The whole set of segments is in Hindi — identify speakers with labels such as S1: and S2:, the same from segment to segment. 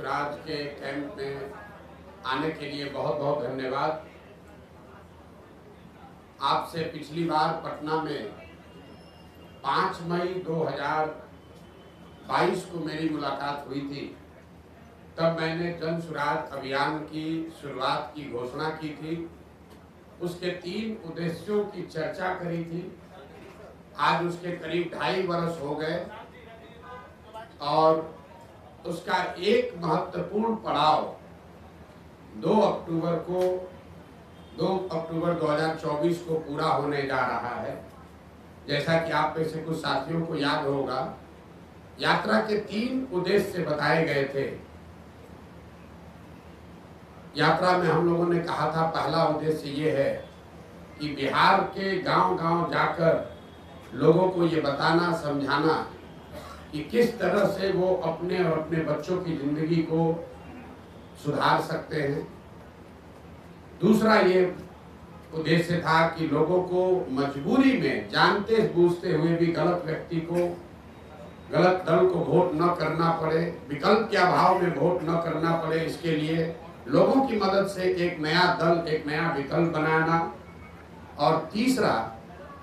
S1: स्वराज के कैंप में आने के लिए बहुत बहुत धन्यवाद। आपसे पिछली बार पटना में 5 मई 2022 को मेरी मुलाकात हुई थी। तब मैंने जन स्वराज अभियान की शुरुआत की घोषणा की थी। उसके 3 उद्देश्यों की चर्चा करी थी। आज उसके करीब 2.5 वर्ष हो गए और उसका एक महत्वपूर्ण पड़ाव 2 अक्टूबर 2024 को पूरा होने जा रहा है। जैसा कि आप में से कुछ साथियों को याद होगा, यात्रा के 3 उद्देश्य बताए गए थे। यात्रा में हम लोगों ने कहा था, पहला उद्देश्य ये है कि बिहार के गांव-गांव जाकर लोगों को ये बताना, समझाना कि किस तरह से वो अपने और अपने बच्चों की जिंदगी को सुधार सकते हैं। दूसरा ये उद्देश्य था कि लोगों को मजबूरी में जानते बूझते हुए भी गलत व्यक्ति को, गलत दल को वोट न करना पड़े, विकल्प के अभाव में वोट न करना पड़े। इसके लिए लोगों की मदद से एक नया दल, एक नया विकल्प बनाना। और तीसरा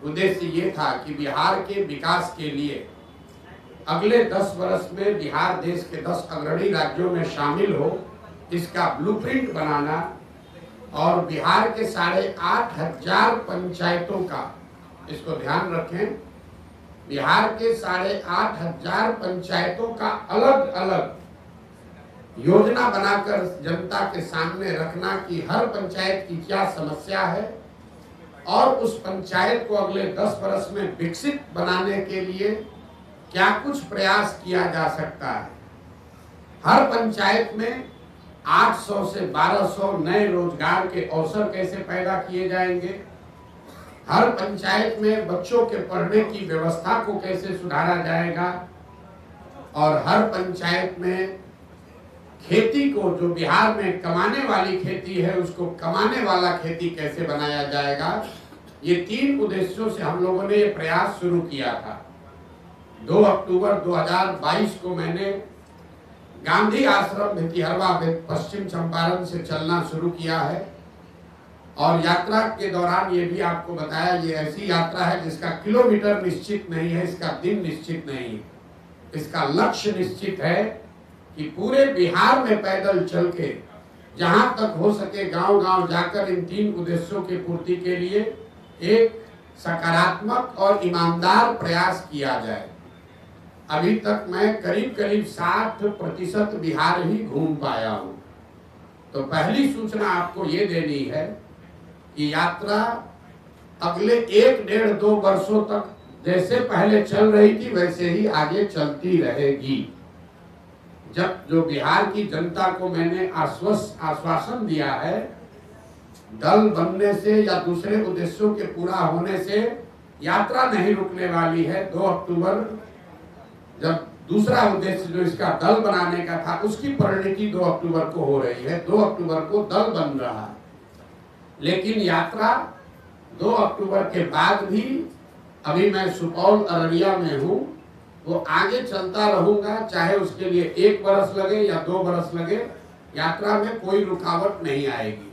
S1: उद्देश्य ये था कि बिहार के विकास के लिए अगले 10 वर्ष में बिहार देश के 10 अग्रणी राज्यों में शामिल हो, इसका ब्लूप्रिंट बनाना और बिहार के 8,500 पंचायतों का, इसको ध्यान रखें, बिहार के 8,500 पंचायतों का अलग अलग योजना बनाकर जनता के सामने रखना कि हर पंचायत की क्या समस्या है और उस पंचायत को अगले 10 वर्ष में विकसित बनाने के लिए क्या कुछ प्रयास किया जा सकता है। हर पंचायत में 800 से 1200 नए रोजगार के अवसर कैसे पैदा किए जाएंगे, हर पंचायत में बच्चों के पढ़ने की व्यवस्था को कैसे सुधारा जाएगा और हर पंचायत में खेती को, जो बिहार में कमाने वाली खेती है, उसको कमाने वाला खेती कैसे बनाया जाएगा। ये 3 उद्देश्यों से हम लोगों ने ये प्रयास शुरू किया था। 2 अक्टूबर 2022 को मैंने गांधी आश्रम भितिहरवा पश्चिम चंपारण से चलना शुरू किया है और यात्रा के दौरान ये भी आपको बताया, ये ऐसी यात्रा है जिसका किलोमीटर निश्चित नहीं है, इसका दिन निश्चित नहीं है। इसका लक्ष्य निश्चित है कि पूरे बिहार में पैदल चल के जहां तक हो सके गांव-गांव जाकर इन 3 उद्देश्यों की पूर्ति के लिए एक सकारात्मक और ईमानदार प्रयास किया जाए। अभी तक मैं करीब 60% बिहार ही घूम पाया हूं। तो पहली सूचना आपको ये देनी है कि यात्रा अगले 1-1.5-2 वर्षों तक जैसे पहले चल रही थी वैसे ही आगे चलती रहेगी। जब जो बिहार की जनता को मैंने आश्वासन दिया है, दल बनने से या दूसरे उद्देश्यों के पूरा होने से यात्रा नहीं रुकने वाली है। 2 अक्टूबर जब दूसरा उद्देश्य जो इसका दल बनाने का था, उसकी परिणति 2 अक्टूबर को हो रही है। 2 अक्टूबर को दल बन रहा है, लेकिन यात्रा 2 अक्टूबर के बाद भी, अभी मैं सुपौल अररिया में हूँ, वो आगे चलता रहूंगा, चाहे उसके लिए 1 वर्ष लगे या 2 वर्ष लगे, यात्रा में कोई रुकावट नहीं आएगी।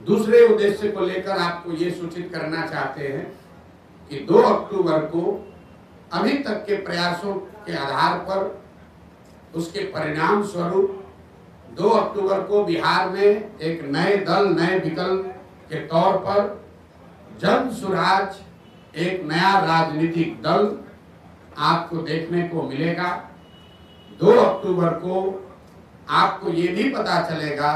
S1: दूसरे उद्देश्य को लेकर आपको ये सूचित करना चाहते हैं कि 2 अक्टूबर को अभी तक के प्रयासों के आधार पर उसके परिणाम स्वरूप 2 अक्टूबर को बिहार में एक नए दल, नए विकल्प के तौर पर जन स्वराज, एक नया राजनीतिक दल आपको देखने को मिलेगा। 2 अक्टूबर को आपको ये भी पता चलेगा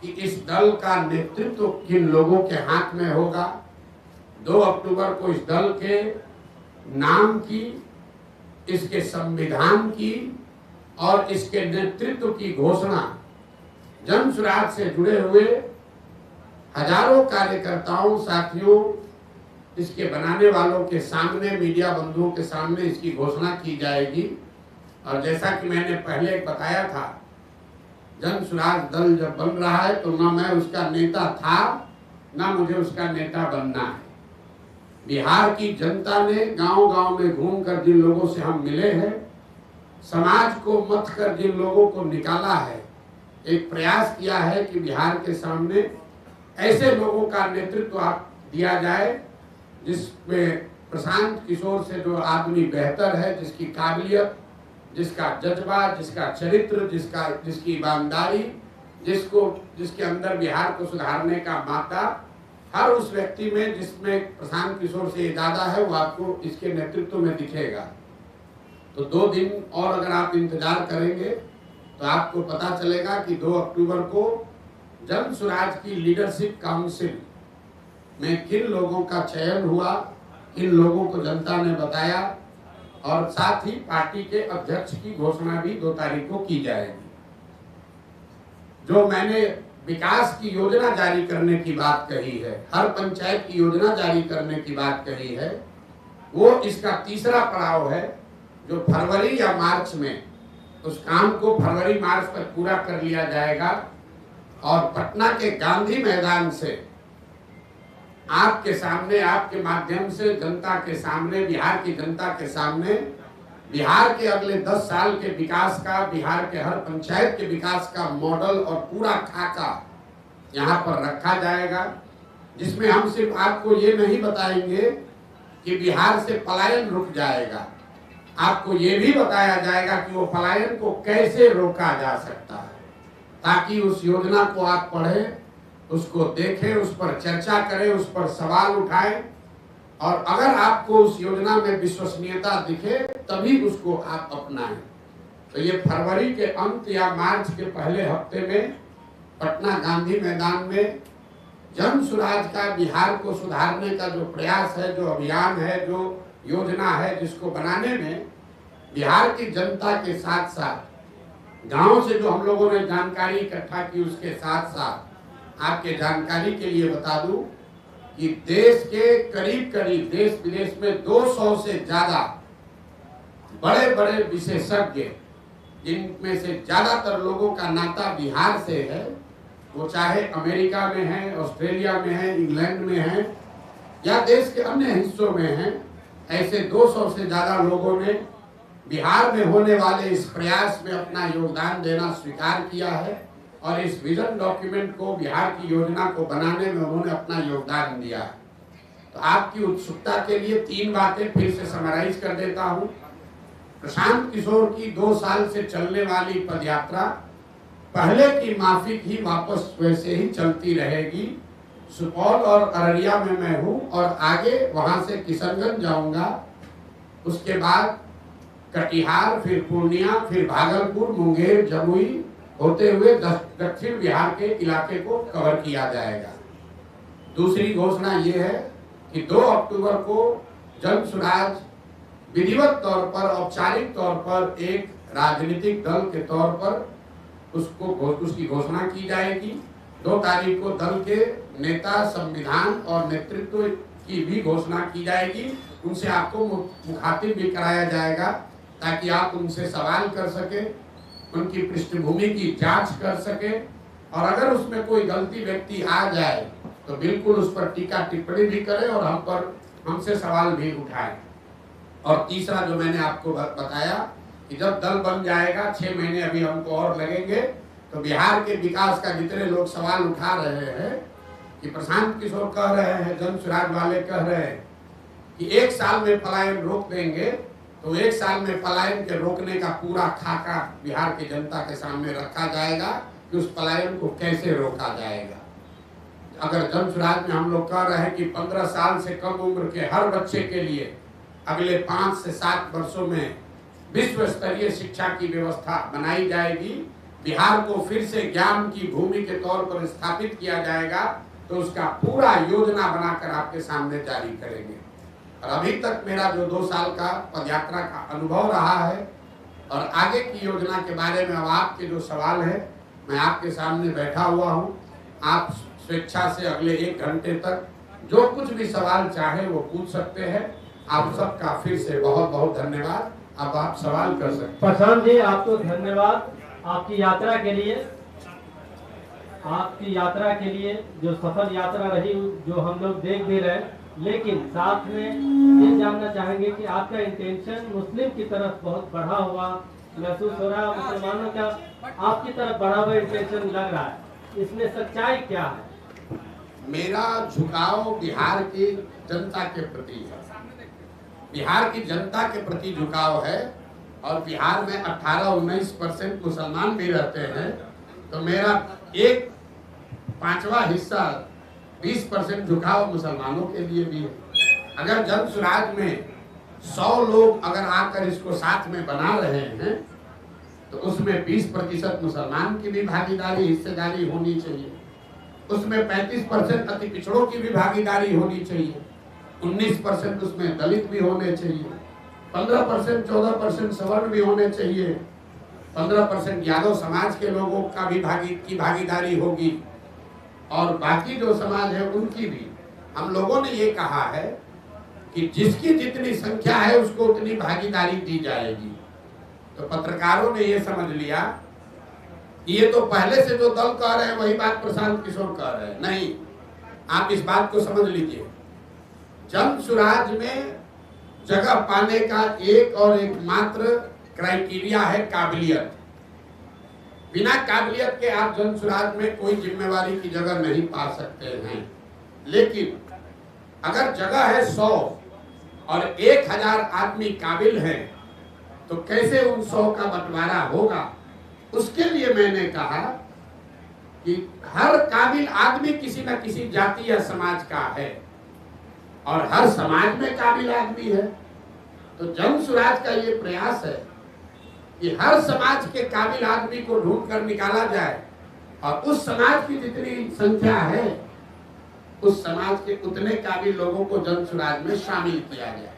S1: कि इस दल का नेतृत्व किन लोगों के हाथ में होगा। 2 अक्टूबर को इस दल के नाम की, इसके संविधान की और इसके नेतृत्व की घोषणा जन स्वराज से जुड़े हुए हजारों कार्यकर्ताओं, साथियों, इसके बनाने वालों के सामने, मीडिया बंधुओं के सामने इसकी घोषणा की जाएगी। और जैसा कि मैंने पहले बताया था, जन स्वराज दल जब बन रहा है तो ना मैं उसका नेता था, ना मुझे उसका नेता बनना है। बिहार की जनता ने गांव-गांव में घूमकर जिन लोगों से हम मिले हैं, समाज को मत कर जिन लोगों को निकाला है, एक प्रयास किया है कि बिहार के सामने ऐसे लोगों का नेतृत्व आप दिया जाए जिसमें प्रशांत किशोर से जो आदमी बेहतर है, जिसकी काबिलियत, जिसका जज्बा, जिसका चरित्र, जिसकी ईमानदारी, जिसके अंदर बिहार को सुधारने का मादा, हर उस व्यक्ति में जिसमें प्रशांत किशोर से ज्यादा है, वो आपको इसके नेतृत्व में दिखेगा। तो 2 दिन और अगर आप इंतजार करेंगे तो आपको पता चलेगा कि 2 अक्टूबर को जन स्वराज की लीडरशिप काउंसिल में किन लोगों का चयन हुआ, किन लोगों को जनता ने बताया, और साथ ही पार्टी के अध्यक्ष की घोषणा भी 2 तारीख को की जाएगी। जो मैंने विकास की योजना जारी करने की बात कही है, हर पंचायत की योजना जारी करने की बात कही है, वो इसका तीसरा पड़ाव है जो फरवरी या मार्च में उस काम को फरवरी मार्च तक पूरा कर लिया जाएगा और पटना के गांधी मैदान से आपके सामने, आपके माध्यम से जनता के सामने, बिहार की जनता के सामने बिहार के अगले 10 साल के विकास का, बिहार के हर पंचायत के विकास का मॉडल और पूरा खाका यहाँ पर रखा जाएगा, जिसमें हम सिर्फ आपको ये नहीं बताएंगे कि बिहार से पलायन रुक जाएगा, आपको ये भी बताया जाएगा कि वो पलायन को कैसे रोका जा सकता है, ताकि उस योजना को आप पढ़ें, उसको देखें, उस पर चर्चा करें, उस पर सवाल उठाएं, और अगर आपको उस योजना में विश्वसनीयता दिखे तभी उसको आप अपनाएं। तो ये फरवरी के अंत या मार्च के पहले हफ्ते में पटना गांधी मैदान में जन स्वराज का, बिहार को सुधारने का जो प्रयास है, जो अभियान है, जो योजना है, जिसको बनाने में बिहार की जनता के साथ साथ गांव से जो हम लोगों ने जानकारी इकट्ठा की, उसके साथ साथ आपके जानकारी के लिए बता दूं कि देश के करीब करीब, देश विदेश में 200 से ज्यादा बड़े बड़े विशेषज्ञ, जिनमें से ज्यादातर लोगों का नाता बिहार से है, वो चाहे अमेरिका में है, ऑस्ट्रेलिया में है, इंग्लैंड में है या देश के अन्य हिस्सों में है, ऐसे 200 से ज्यादा लोगों ने बिहार में होने वाले इस प्रयास में अपना योगदान देना स्वीकार किया है और इस विजन डॉक्यूमेंट को, बिहार की योजना को बनाने में उन्होंने अपना योगदान दिया है। तो आपकी उत्सुकता के लिए 3 बातें फिर से समराइज कर देता हूं। प्रशांत किशोर की 2 साल से चलने वाली पदयात्रा पहले की माफिक ही वापस वैसे ही चलती रहेगी। सुपौल और अररिया में मैं हूं और आगे वहां से किशनगंज जाऊंगा, उसके बाद कटिहार, फिर पूर्णिया, फिर भागलपुर, मुंगेर, जमुई होते हुए दक्षिण बिहार के इलाके को कवर किया जाएगा। दूसरी घोषणा ये है कि 2 अक्टूबर को जन स्वराज विधिवत तौर पर, औपचारिक तौर पर एक राजनीतिक दल के तौर पर उसकी घोषणा की जाएगी। 2 तारीख को दल के नेता, संविधान और नेतृत्व की भी घोषणा की जाएगी। उनसे आपको मुखातिब भी कराया जाएगा ताकि आप उनसे सवाल कर सके, उनकी पृष्ठभूमि की जांच कर सके, और अगर उसमें कोई गलती व्यक्ति आ जाए तो बिल्कुल उस पर टीका टिप्पणी भी करें और हमसे सवाल भी उठाएं। और तीसरा जो मैंने आपको बताया कि जब दल बन जाएगा, 6 महीने अभी हमको और लगेंगे, तो बिहार के विकास का जितने लोग सवाल उठा रहे हैं कि प्रशांत किशोर कह रहे हैं, जन स्वराज वाले कह रहे हैं कि 1 साल में पलायन रोक देंगे, तो 1 साल में पलायन के रोकने का पूरा खाका बिहार की जनता के सामने रखा जाएगा कि उस पलायन को कैसे रोका जाएगा। अगर जन स्वराज में हम लोग कह रहे हैं कि 15 साल से कम उम्र के हर बच्चे के लिए अगले 5 से 7 वर्षों में विश्व स्तरीय शिक्षा की व्यवस्था बनाई जाएगी, बिहार को फिर से ज्ञान की भूमि के तौर पर स्थापित किया जाएगा, तो उसका पूरा योजना बनाकर आपके सामने जारी करेंगे। और अभी तक मेरा जो 2 साल का पदयात्रा का अनुभव रहा है और आगे की योजना के बारे में अब आपके जो सवाल है, मैं आपके सामने बैठा हुआ हूँ। आप स्वेच्छा से अगले 1 घंटे तक जो कुछ भी सवाल चाहे वो पूछ सकते हैं। आप सबका फिर से बहुत बहुत धन्यवाद। अब आप सवाल कर सकते हैं।
S2: प्रशांत जी, आपको धन्यवाद आपकी यात्रा के लिए। आपकी यात्रा के लिए जो सफल यात्रा रही, जो हम लोग देख भी रहे, लेकिन साथ में ये जानना चाहेंगे कि आपका इंटेंशन मुस्लिम की तरफ बहुत बढ़ा हुआ महसूस हो रहा है, मुसलमानों का आपकी तरफ बढ़ा हुआ इंटेंशन लग रहा है, इसमें सच्चाई क्या है?
S1: मेरा झुकाव बिहार की जनता के प्रति है, बिहार की जनता के प्रति झुकाव है। और बिहार में 18-19% मुसलमान भी रहते हैं, तो मेरा एक पांचवा हिस्सा 20% झुकाव मुसलमानों के लिए भी है। अगर जन सुराज में 100 लोग अगर आकर इसको साथ में बना रहे हैं, तो उसमें 20% मुसलमान की भी भागीदारी, हिस्सेदारी होनी चाहिए। उसमें 35% अति पिछड़ों की भी भागीदारी होनी चाहिए। 19% उसमें दलित भी होने चाहिए। 15% 14% सवर्ण भी होने चाहिए। 15% यादव समाज के लोगों का भी भागीदारी होगी, और बाकी जो समाज है उनकी भी। हम लोगों ने ये कहा है कि जिसकी जितनी संख्या है उसको उतनी भागीदारी दी जाएगी। तो पत्रकारों ने ये समझ लिया कि ये तो पहले से जो दल कह रहे हैं वही बात प्रशांत किशोर कह रहे हैं। नहीं, आप इस बात को समझ लीजिए, जन सुराज में जगह पाने का एक और एकमात्र क्राइटेरिया है काबिलियत। बिना काबिलियत के आप जन सुराज में कोई जिम्मेवारी की जगह नहीं पा सकते हैं। लेकिन अगर जगह है 100 और 1000 आदमी काबिल हैं, तो कैसे उन 100 का बंटवारा होगा? उसके लिए मैंने कहा कि हर काबिल आदमी किसी न किसी जाति या समाज का है, और हर समाज में काबिल आदमी है। तो जन सुराज का ये प्रयास है कि हर समाज के काबिल आदमी को ढूंढ कर निकाला जाए, और उस समाज की जितनी संख्या है उस समाज के उतने काबिल लोगों को जन सुराज में शामिल किया जाए।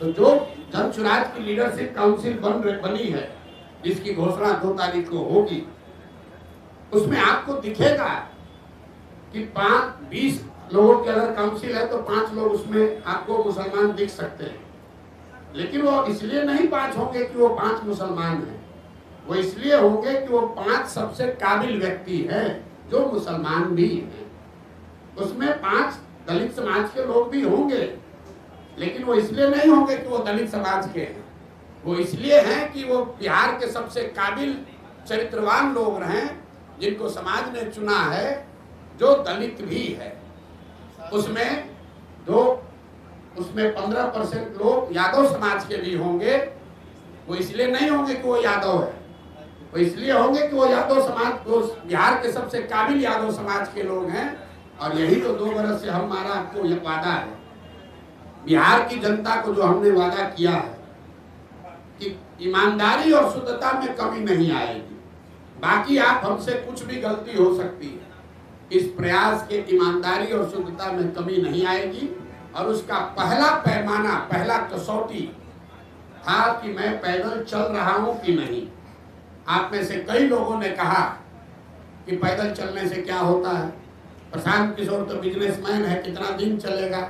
S1: तो जो जन सुराज की लीडरशिप काउंसिल बनी है, जिसकी घोषणा 2 तारीख को होगी, उसमें आपको दिखेगा कि 20 लोगों की अगर काउंसिल है तो 5 लोग उसमें आपको मुसलमान दिख सकते हैं। लेकिन वो इसलिए नहीं 5 होंगे कि वो 5 मुसलमान हैं, वो इसलिए होंगे कि वो 5 सबसे काबिल व्यक्ति हैं जो मुसलमान भी हैं। उसमें 5 दलित समाज के लोग भी होंगे, लेकिन वो इसलिए नहीं होंगे कि वो दलित समाज के हैं, वो इसलिए हैं कि वो बिहार के सबसे काबिल चरित्रवान लोग हैं, जिनको समाज ने चुना है, जो दलित भी है। उसमें 15% लोग यादव समाज के भी होंगे। वो इसलिए नहीं होंगे कि वो यादव है, वो इसलिए होंगे कि वो यादव समाज, वो बिहार के सबसे काबिल यादव समाज के लोग हैं। और यही तो 2 बरस से हमारा आपको यह वादा है, बिहार की जनता को जो हमने वादा किया है कि ईमानदारी और शुद्धता में कमी नहीं आएगी। बाकी आप हमसे कुछ भी गलती हो सकती है, इस प्रयास के ईमानदारी और शुद्धता में कमी नहीं आएगी। और उसका पहला पैमाना, पहला कसौटी था कि मैं पैदल चल रहा हूं कि नहीं। आप में से कई लोगों ने कहा कि पैदल चलने से क्या होता है, प्रशांत किशोर तो बिजनेसमैन है, कितना दिन चलेगा।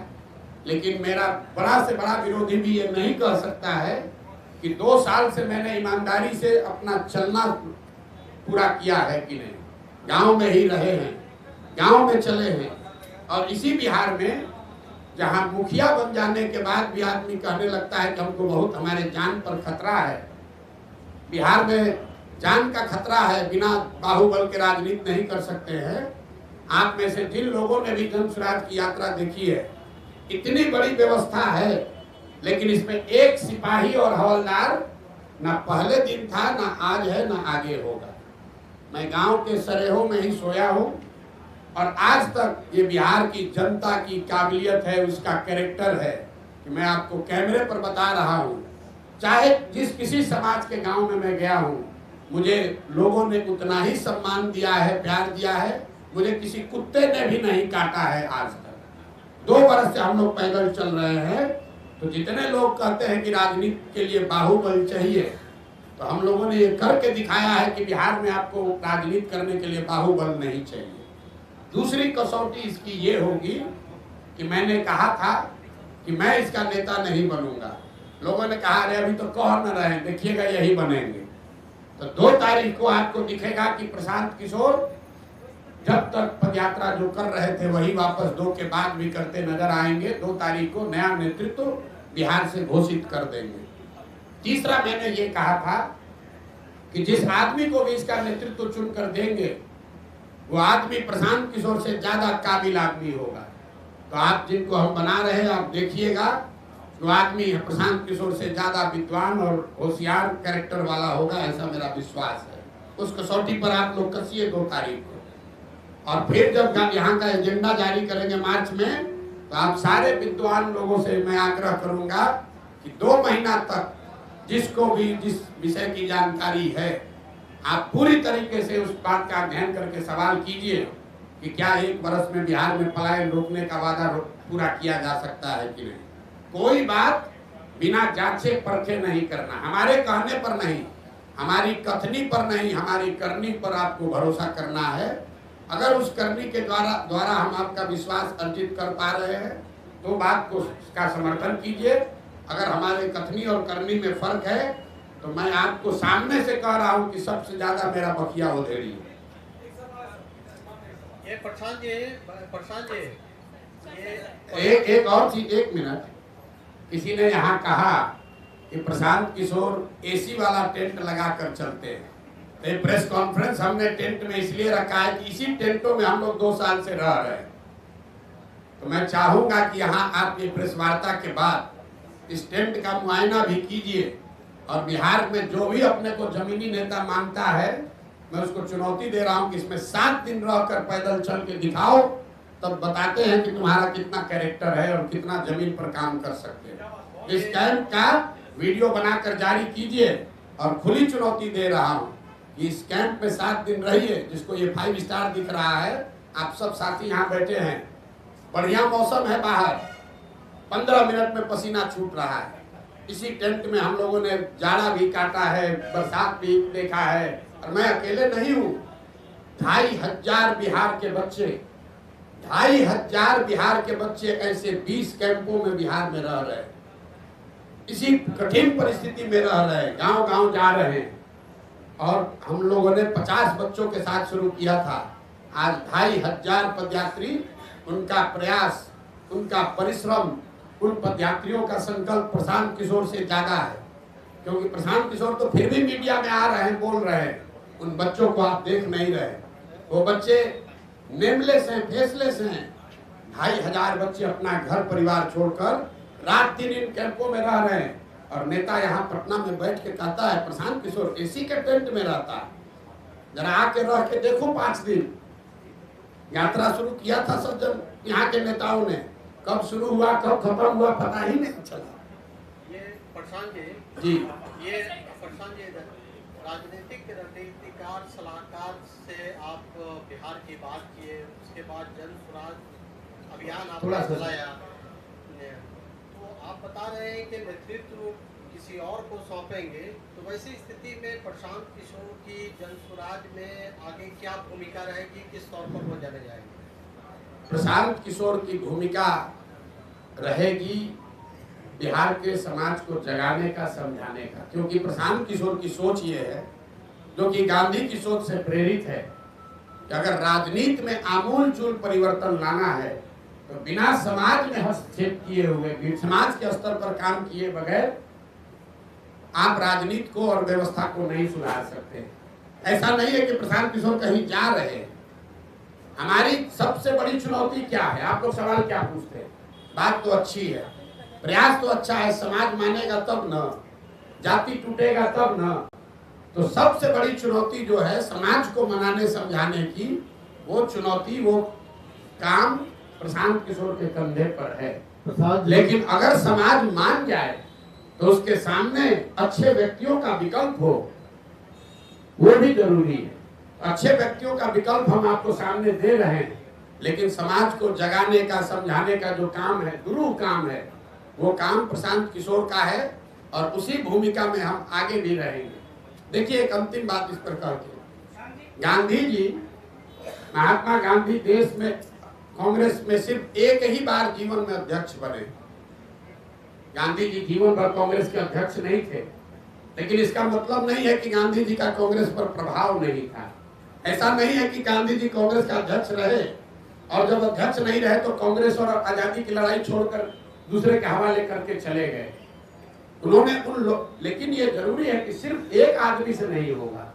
S1: लेकिन मेरा बड़ा से बड़ा विरोधी भी ये नहीं कह सकता है कि 2 साल से मैंने ईमानदारी से अपना चलना पूरा किया है कि नहीं। गांव में ही रहे हैं, गांव में चले हैं। और इसी बिहार में जहां मुखिया बन जाने के बाद भी आदमी कहने लगता है कि हमको बहुत, हमारे जान पर खतरा है, बिहार में जान का खतरा है, बिना बाहुबल के राजनीति नहीं कर सकते हैं। आप में से जिन लोगों ने भी जन सुराज की यात्रा देखी है, इतनी बड़ी व्यवस्था है, लेकिन इसमें एक सिपाही और हवलदार ना पहले दिन था, ना आज है, ना आगे होगा। मैं गांव के सरेहों में ही सोया हूं, और आज तक ये बिहार की जनता की काबिलियत है, उसका कैरेक्टर है कि मैं आपको कैमरे पर बता रहा हूं। चाहे जिस किसी समाज के गांव में मैं गया हूं, मुझे लोगों ने उतना ही सम्मान दिया है, प्यार दिया है। मुझे किसी कुत्ते ने भी नहीं काटा है आज तक। 2 बरस से हम लोग पैदल चल रहे हैं। तो जितने लोग कहते हैं कि राजनीति के लिए बाहुबल चाहिए, तो हम लोगों ने ये करके दिखाया है कि बिहार में आपको राजनीति करने के लिए बाहुबल नहीं चाहिए। दूसरी कसौटी इसकी ये होगी कि मैंने कहा था कि मैं इसका नेता नहीं बनूंगा। लोगों ने कहा अरे अभी तो कह न रहे हैं, देखिएगा यही बनेंगे। तो 2 तारीख को आपको दिखेगा कि प्रशांत किशोर जब तक पदयात्रा जो कर रहे थे वही वापस 2 के बाद भी करते नजर आएंगे। 2 तारीख को नया नेतृत्व बिहार से घोषित कर देंगे। तीसरा मैंने ये कहा था कि जिस आदमी को भी इसका नेतृत्व चुनकर देंगे वो आदमी प्रशांत किशोर से ज्यादा काबिल आदमी होगा। तो आप जिनको हम बना रहे हैं आप देखिएगा, जो आदमी प्रशांत किशोर से ज्यादा विद्वान और होशियार कैरेक्टर वाला होगा, ऐसा मेरा विश्वास है। उस कसौटी पर आप लोग कसिए 2 तारीख को। और फिर जब यहाँ का एजेंडा जारी करेंगे मार्च में, तो आप सारे विद्वान लोगों से मैं आग्रह करूंगा कि 2 महीना तक जिसको भी जिस विषय की जानकारी है आप पूरी तरीके से उस बात का अध्ययन करके सवाल कीजिए कि क्या 1 वर्ष में बिहार में पलायन रोकने का वादा पूरा किया जा सकता है कि नहीं। कोई बात बिना जांचे परखे नहीं करना, हमारे कहने पर नहीं, हमारी कथनी पर नहीं, हमारी करनी पर आपको भरोसा करना है। अगर उस करनी के द्वारा हम आपका विश्वास अर्जित कर पा रहे हैं तो बात को का समर्थन कीजिए। अगर हमारे कथनी और करनी में फर्क है तो मैं आपको सामने से कह रहा हूं कि सबसे ज्यादा मेरा बखिया उधेड़ी है।
S3: ये प्रशांत जी
S1: एक और चीज, 1 मिनट। किसी ने यहाँ कहा कि प्रशांत किशोर एसी वाला टेंट लगाकर चलते हैं। तो प्रेस कॉन्फ्रेंस हमने टेंट में इसलिए रखा है कि इसी टेंटों में हम लोग 2 साल से रह रहे हैं। तो मैं चाहूंगा कि यहाँ आप ये प्रेस वार्ता के बाद इस टेंट का मुआयना भी कीजिए और बिहार में जो भी अपने को जमीनी नेता मानता है मैं उसको चुनौती दे रहा हूं कि इसमें 7 दिन रहकर पैदल चल के दिखाओ, तब बताते हैं कि तुम्हारा कितना कैरेक्टर है और कितना जमीन पर काम कर सकते हैं। इस कैंप का वीडियो बनाकर जारी कीजिए और खुली चुनौती दे रहा हूं कि इस कैंप में 7 दिन रहिए। जिसको ये 5 स्टार दिख रहा है, आप सब साथी यहाँ बैठे हैं, बढ़िया मौसम है बाहर, 15 मिनट में पसीना छूट रहा है। इसी टेंट में हम लोगों ने जाड़ा भी काटा है, बरसात भी देखा है, और मैं अकेले नहीं हूँ। 2500 बिहार के बच्चे, 2500 बिहार के बच्चे ऐसे 20 कैंपों में बिहार में रह रहे हैं, इसी कठिन परिस्थिति में रह रहे हैं, गांव गांव जा रहे हैं। और हम लोगों ने 50 बच्चों के साथ शुरू किया था, आज 2500 पदयात्री, उनका प्रयास, उनका परिश्रम, उन पदयात्रियों का संकल्प प्रशांत किशोर से ज्यादा है। क्योंकि प्रशांत किशोर तो फिर भी मीडिया में आ रहे हैं, बोल रहे हैं, उन बच्चों को आप देख नहीं रहे। वो बच्चे नेमलेस हैं, फेसलेस हैं। 2500 बच्चे अपना घर परिवार छोड़कर रात दिन इन कैंपों में रह रहे हैं। और नेता यहाँ पटना में बैठ के कहता है प्रशांत किशोर एसी के टेंट में रहता है। जरा आके रह के देखो, 5 दिन यात्रा शुरू किया था सब जन यहाँ के नेताओं ने, कब शुरू हुआ कब खत्म हुआ पता ही नहीं चला।
S3: ये प्रशांत
S1: जी,
S3: ये प्रशांत जी राजनीतिक रणनीतिकार सलाहकार से आप बिहार की बात किए, उसके बाद जन स्वराज अभियान आपने चलाया, तो आप बता रहे हैं कि नेतृत्व किसी और को सौंपेंगे। तो वैसी स्थिति में प्रशांत किशोर की जन स्वराज में आगे क्या भूमिका रहेगी, किस तौर पर वो जाने जाएंगे?
S1: प्रशांत किशोर की भूमिका रहेगी बिहार के समाज को जगाने का, समझाने का। क्योंकि प्रशांत किशोर की सोच ये है, जो कि गांधी की सोच से प्रेरित है, कि अगर राजनीति में आमूलचूल परिवर्तन लाना है तो बिना समाज में हस्तक्षेप किए हुए, समाज के स्तर पर काम किए बगैर आप राजनीति को और व्यवस्था को नहीं सुधार सकते। ऐसा नहीं है कि प्रशांत किशोर कहीं जा रहे हैं। हमारी सबसे बड़ी चुनौती क्या है? आप लोग सवाल क्या पूछते हैं? बात तो अच्छी है, प्रयास तो अच्छा है, समाज मानेगा तब न, जाति टूटेगा तब न। तो सबसे बड़ी चुनौती जो है समाज को मनाने समझाने की, वो चुनौती, वो काम प्रशांत किशोर के कंधे पर है। लेकिन अगर समाज मान जाए तो उसके सामने अच्छे व्यक्तियों का विकल्प हो, वो भी जरूरी है। अच्छे व्यक्तियों का विकल्प हम आपको सामने दे रहे हैं, लेकिन समाज को जगाने का, समझाने का जो काम है, गुरु काम है, वो काम प्रशांत किशोर का है और उसी भूमिका में हम आगे भी रहेंगे। देखिए, एक अंतिम बात इस पर करके, गांधी जी, महात्मा गांधी देश में कांग्रेस में सिर्फ एक ही बार जीवन में अध्यक्ष बने। गांधी जी जीवन भर कांग्रेस के अध्यक्ष नहीं थे, लेकिन इसका मतलब नहीं है कि गांधी जी का कांग्रेस पर प्रभाव नहीं था। ऐसा नहीं है कि गांधी जी कांग्रेस का अध्यक्ष रहे और जब अध्यक्ष नहीं रहे तो कांग्रेस और आजादी की लड़ाई छोड़कर दूसरे के हवाले करके चले गए। उन्होंने लेकिन ये जरूरी है कि सिर्फ एक आदमी से नहीं होगा।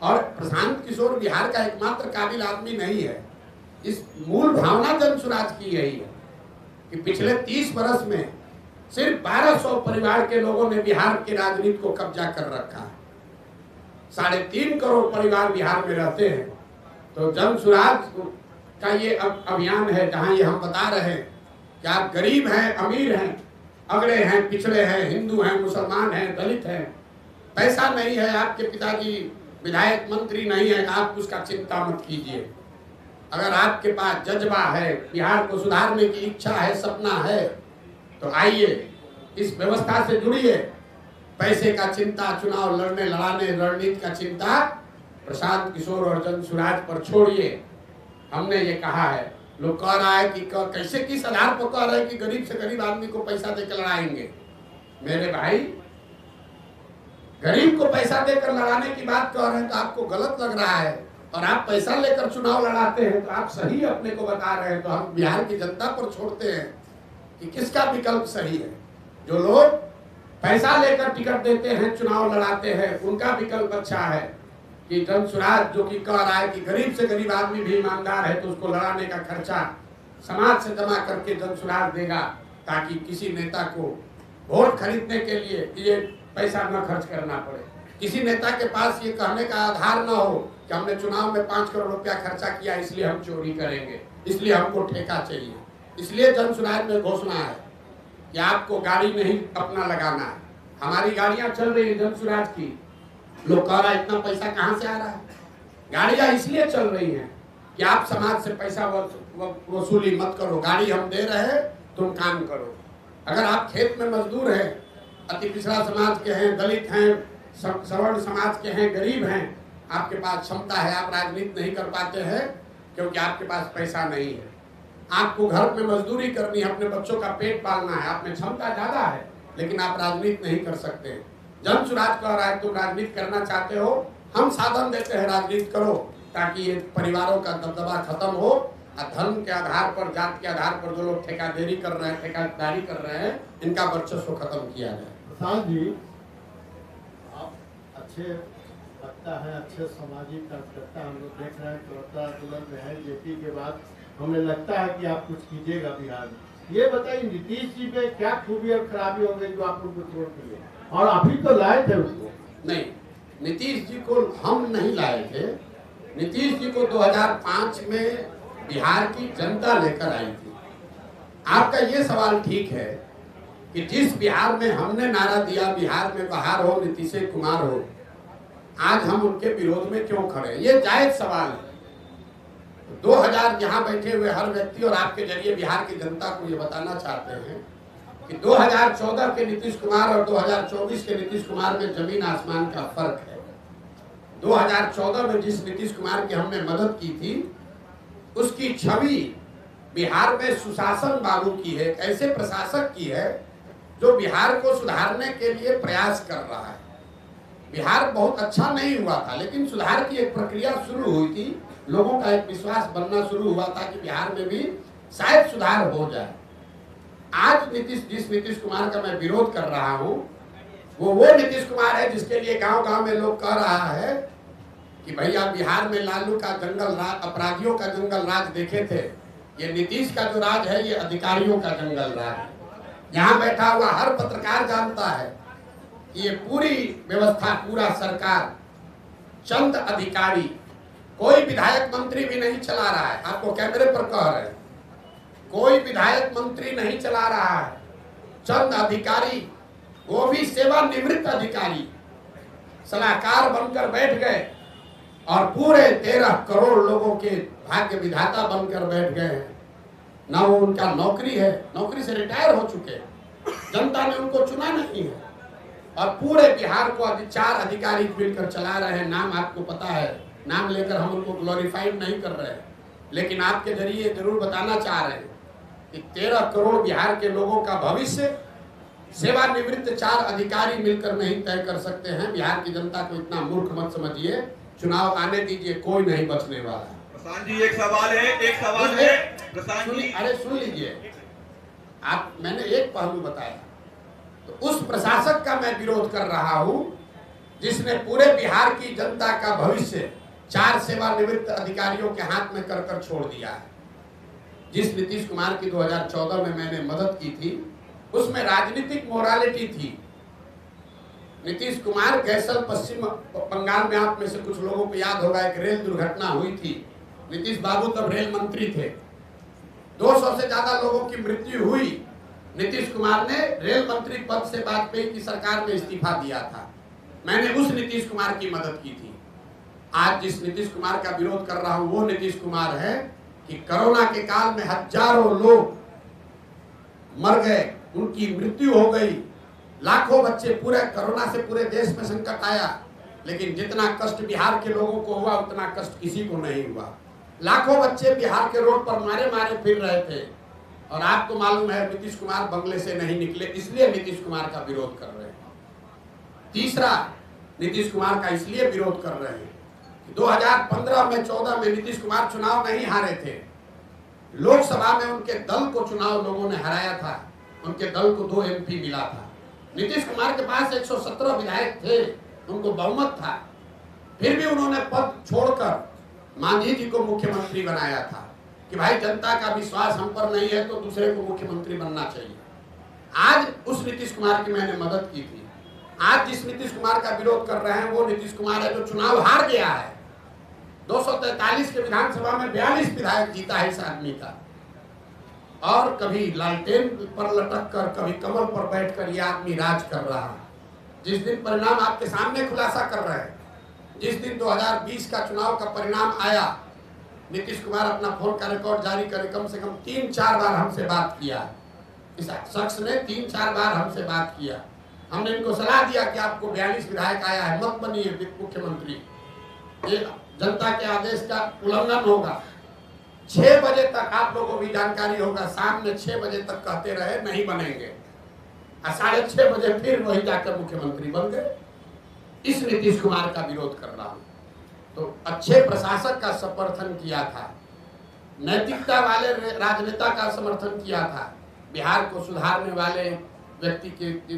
S1: और प्रशांत किशोर बिहार का एकमात्र काबिल आदमी नहीं है। इस मूल भावना जन स्वराज की यही है कि पिछले 30 वर्ष में सिर्फ 1200 परिवार के लोगों ने बिहार की राजनीति को कब्जा कर रखा है। 3.5 करोड़ परिवार बिहार में रहते हैं। तो जन स्वराज का ये अभियान है जहां ये हम बता रहे हैं कि आप गरीब हैं, अमीर हैं, अगड़े हैं, पिछड़े हैं, हिंदू हैं, मुसलमान हैं, दलित हैं, पैसा नहीं है, आपके पिताजी विधायक मंत्री नहीं है, आप उसका चिंता मत कीजिए। अगर आपके पास जज्बा है, बिहार को सुधारने की इच्छा है, सपना है, तो आइए इस व्यवस्था से जुड़िए। पैसे का चिंता, चुनाव लड़ने लड़ाने रणनीति का चिंता प्रशांत किशोर और जन स्वराज पर छोड़िए। हमने ये कहा है, लोग कह रहा है कि कैसे किस आधार पर कह रहे हैं कि गरीब से गरीब आदमी को पैसा देकर लड़ाएंगे। मेरे भाई, गरीब को पैसा देकर लड़ाने की बात कह रहे हैं तो आपको गलत लग रहा है, और आप पैसा लेकर चुनाव लड़ाते हैं तो आप सही अपने को बता रहे हैं। तो हम बिहार की जनता पर छोड़ते हैं कि किसका विकल्प सही है। जो लोग पैसा लेकर टिकट देते हैं, चुनाव लड़ाते हैं, उनका विकल्प अच्छा है कि जन स्वराज जो कि कह रहा है कि गरीब से गरीब आदमी भी ईमानदार है तो उसको लड़ाने का खर्चा समाज से जमा करके जन स्वराज देगा, ताकि किसी नेता को वोट खरीदने के लिए ये पैसा न खर्च करना पड़े। किसी नेता के पास ये कहने का आधार न हो कि हमने चुनाव में 5 करोड़ रुपया खर्चा किया इसलिए हम चोरी करेंगे, इसलिए हमको ठेका चाहिए। इसलिए जन स्वराज में घोषणा है कि आपको गाड़ी नहीं अपना लगाना है। हमारी गाड़ियां चल रही है जन स्वराज की। लोग कह रहा है इतना पैसा कहां से आ रहा है? गाड़ियां इसलिए चल रही हैं कि आप समाज से पैसा वसूली मत करो, गाड़ी हम दे रहे हैं, तुम काम करो। अगर आप खेत में मजदूर हैं, अति पिछड़ा समाज के हैं, दलित हैं, सवर्ण समाज के हैं, गरीब हैं, आपके पास क्षमता है, आप राजनीति नहीं कर पाते हैं क्योंकि आपके पास पैसा नहीं है। आपको घर में मजदूरी करनी है, अपने बच्चों का पेट पालना है, आप में क्षमता ज्यादा है लेकिन आप राजनीति नहीं कर सकते। जन स्वराज कह रहा है तुम राजनीति करना चाहते हो, हम साधन देते हैं, राजनीति करो, ताकि ये परिवारों का दबदबा खत्म हो और धर्म के आधार पर, जात के आधार पर जो लोग ठेकेदारी कर रहे हैं, ठेकेदारी कर रहे हैं, इनका वर्चस्व खत्म किया जाए।
S2: प्रशांत जी, आप अच्छे लगता है, अच्छे सामाजिक कार्यकर्ता हम लोग देख रहे हैं, चौथा तुरंत में है जेपी के बाद, हमें लगता है कि आप कुछ कीजिएगा बिहार में। ये बताइए नीतीश जी में क्या खूबी और खराबी हो गई जो आप उनको छोड़ दिए, और अभी तो लाए थे उसको?
S1: नहीं, नीतीश जी को हम नहीं लाए थे। नीतीश जी को 2005 में बिहार की जनता लेकर आई थी। आपका ये सवाल ठीक है कि जिस बिहार में हमने नारा दिया बिहार में बहार हो, नीतीश कुमार हो, आज हम उनके विरोध में क्यों खड़े? ये जायज सवाल है। 2000 यहाँ बैठे हुए हर व्यक्ति और आपके जरिए बिहार की जनता को ये बताना चाहते हैं कि 2014 के नीतीश कुमार और 2024 के नीतीश कुमार में जमीन आसमान का फर्क है। 2014 में जिस नीतीश कुमार की हमने मदद की थी, उसकी छवि बिहार में सुशासन बाबू की है, ऐसे प्रशासक की है जो बिहार को सुधारने के लिए प्रयास कर रहा है। बिहार बहुत अच्छा नहीं हुआ था, लेकिन सुधार की एक प्रक्रिया शुरू हुई थी, लोगों का एक विश्वास बनना शुरू हुआ था कि बिहार में भी शायद सुधार हो जाए। आज जिस नीतीश कुमार का मैं विरोध कर रहा हूं, वो नीतीश कुमार है जिसके लिए गांव-गांव में लोग कह रहा है कि भैया बिहार में लालू का जंगल राज, अपराधियों का जंगल राज देखे थे, ये नीतीश का जो राज है ये अधिकारियों का जंगल राज। यहाँ बैठा हुआ हर पत्रकार जानता है कि ये पूरी व्यवस्था, पूरा सरकार चंद अधिकारी, कोई विधायक मंत्री भी नहीं चला रहा है। आपको कैमरे पर कह रहे हैं, कोई विधायक मंत्री नहीं चला रहा है, चंद अधिकारी, वो भी सेवानिवृत्त अधिकारी सलाहकार बनकर बैठ गए और पूरे 13 करोड़ लोगों के भाग्य विधाता बनकर बैठ गए हैं। ना वो उनका नौकरी है, नौकरी से रिटायर हो चुके हैं, जनता ने उनको चुना नहीं है, और पूरे बिहार को 4 अधिकारी मिलकर चला रहे हैं। नाम आपको पता है, नाम लेकर हम उनको ग्लोरीफाइड नहीं कर रहे हैं, लेकिन आपके जरिए जरूर बताना चाह रहे हैं कि 13 करोड़ बिहार के लोगों का भविष्य सेवानिवृत्त 4 अधिकारी मिलकर नहीं तय कर सकते हैं। बिहार की जनता को इतना मूर्ख मत समझिए, चुनाव आने दीजिए, कोई नहीं बचने वाला।
S4: प्रशांत जी, एक सवाल है प्रशांत जी,
S1: अरे सुन लीजिए, आप, मैंने एक पहलू बताया, तो उस प्रशासक का मैं विरोध कर रहा हूं जिसने पूरे बिहार की जनता का भविष्य 4 सेवानिवृत्त अधिकारियों के हाथ में कर छोड़ दिया है। जिस नीतीश कुमार की 2014 में मैंने मदद की थी, उसमें राजनीतिक मोरालिटी थी। नीतीश कुमार कैसल पश्चिम बंगाल में, आप में से कुछ लोगों को याद होगा, एक रेल दुर्घटना हुई थी। नीतीश बाबू तब रेल मंत्री थे, 200 से ज्यादा लोगों की मृत्यु हुई। नीतीश कुमार ने रेल मंत्री पद से वाजपेयी की सरकार में इस्तीफा दिया था। मैंने उस नीतीश कुमार की मदद की थी। आज जिस नीतीश कुमार का विरोध कर रहा हूं वो नीतीश कुमार है कि कोरोना के काल में हजारों लोग मर गए, उनकी मृत्यु हो गई, लाखों बच्चे, पूरे कोरोना से पूरे देश में संकट आया, लेकिन जितना कष्ट बिहार के लोगों को हुआ उतना कष्ट किसी को नहीं हुआ। लाखों बच्चे बिहार के रोड पर मारे मारे फिर रहे थे, और आपको मालूम है नीतीश कुमार बंगले से नहीं निकले, इसलिए नीतीश कुमार का विरोध कर रहे हैं। तीसरा, नीतीश कुमार का इसलिए विरोध कर रहे हैं कि 2015 में 14 में नीतीश कुमार चुनाव नहीं हारे थे। लोकसभा में उनके दल को चुनाव लोगों ने हराया था, उनके दल को 2 MP मिला था। नीतीश कुमार के पास 117 विधायक थे, उनको बहुमत था, फिर भी उन्होंने पद छोड़कर मांझी जी को मुख्यमंत्री बनाया था कि भाई जनता का विश्वास हम पर नहीं है तो दूसरे को मुख्यमंत्री बनना चाहिए। आज उस नीतीश कुमार की मैंने मदद की थी। आज जिस नीतीश कुमार का विरोध कर रहे हैं वो नीतीश कुमार है जो चुनाव हार गया है। 243 के विधानसभा में 42 विधायक जीता है इस आदमी का, और कभी लालटेन पर लटक कर, कभी कमल पर बैठकर ये आदमी राज कर रहा है। जिस दिन परिणाम आपके सामने खुलासा कर रहे हैं, जिस दिन 2020 का चुनाव का परिणाम आया, नीतीश कुमार अपना फोन का रिकॉर्ड जारी करे, कम से कम 3-4 बार हमसे बात किया। इस शख्स ने 3-4 बार हमसे बात किया। हमने इनको सलाह दिया कि आपको 42 विधायक आया है, मत बनिए मुख्यमंत्री, ये जनता के आदेश का उल्लंघन होगा। 6 बजे तक आप लोगों को भी जानकारी होगा, शाम में 6 बजे तक कहते रहे नहीं बनेंगे, और 6:30 बजे फिर वही जाकर मुख्यमंत्री बन गए। इस नीतीश कुमार का विरोध कर रहा हूं। तो अच्छे प्रशासक का समर्थन किया था, नैतिकता वाले राजनेता का समर्थन किया था, बिहार को सुधारने वाले व्यक्ति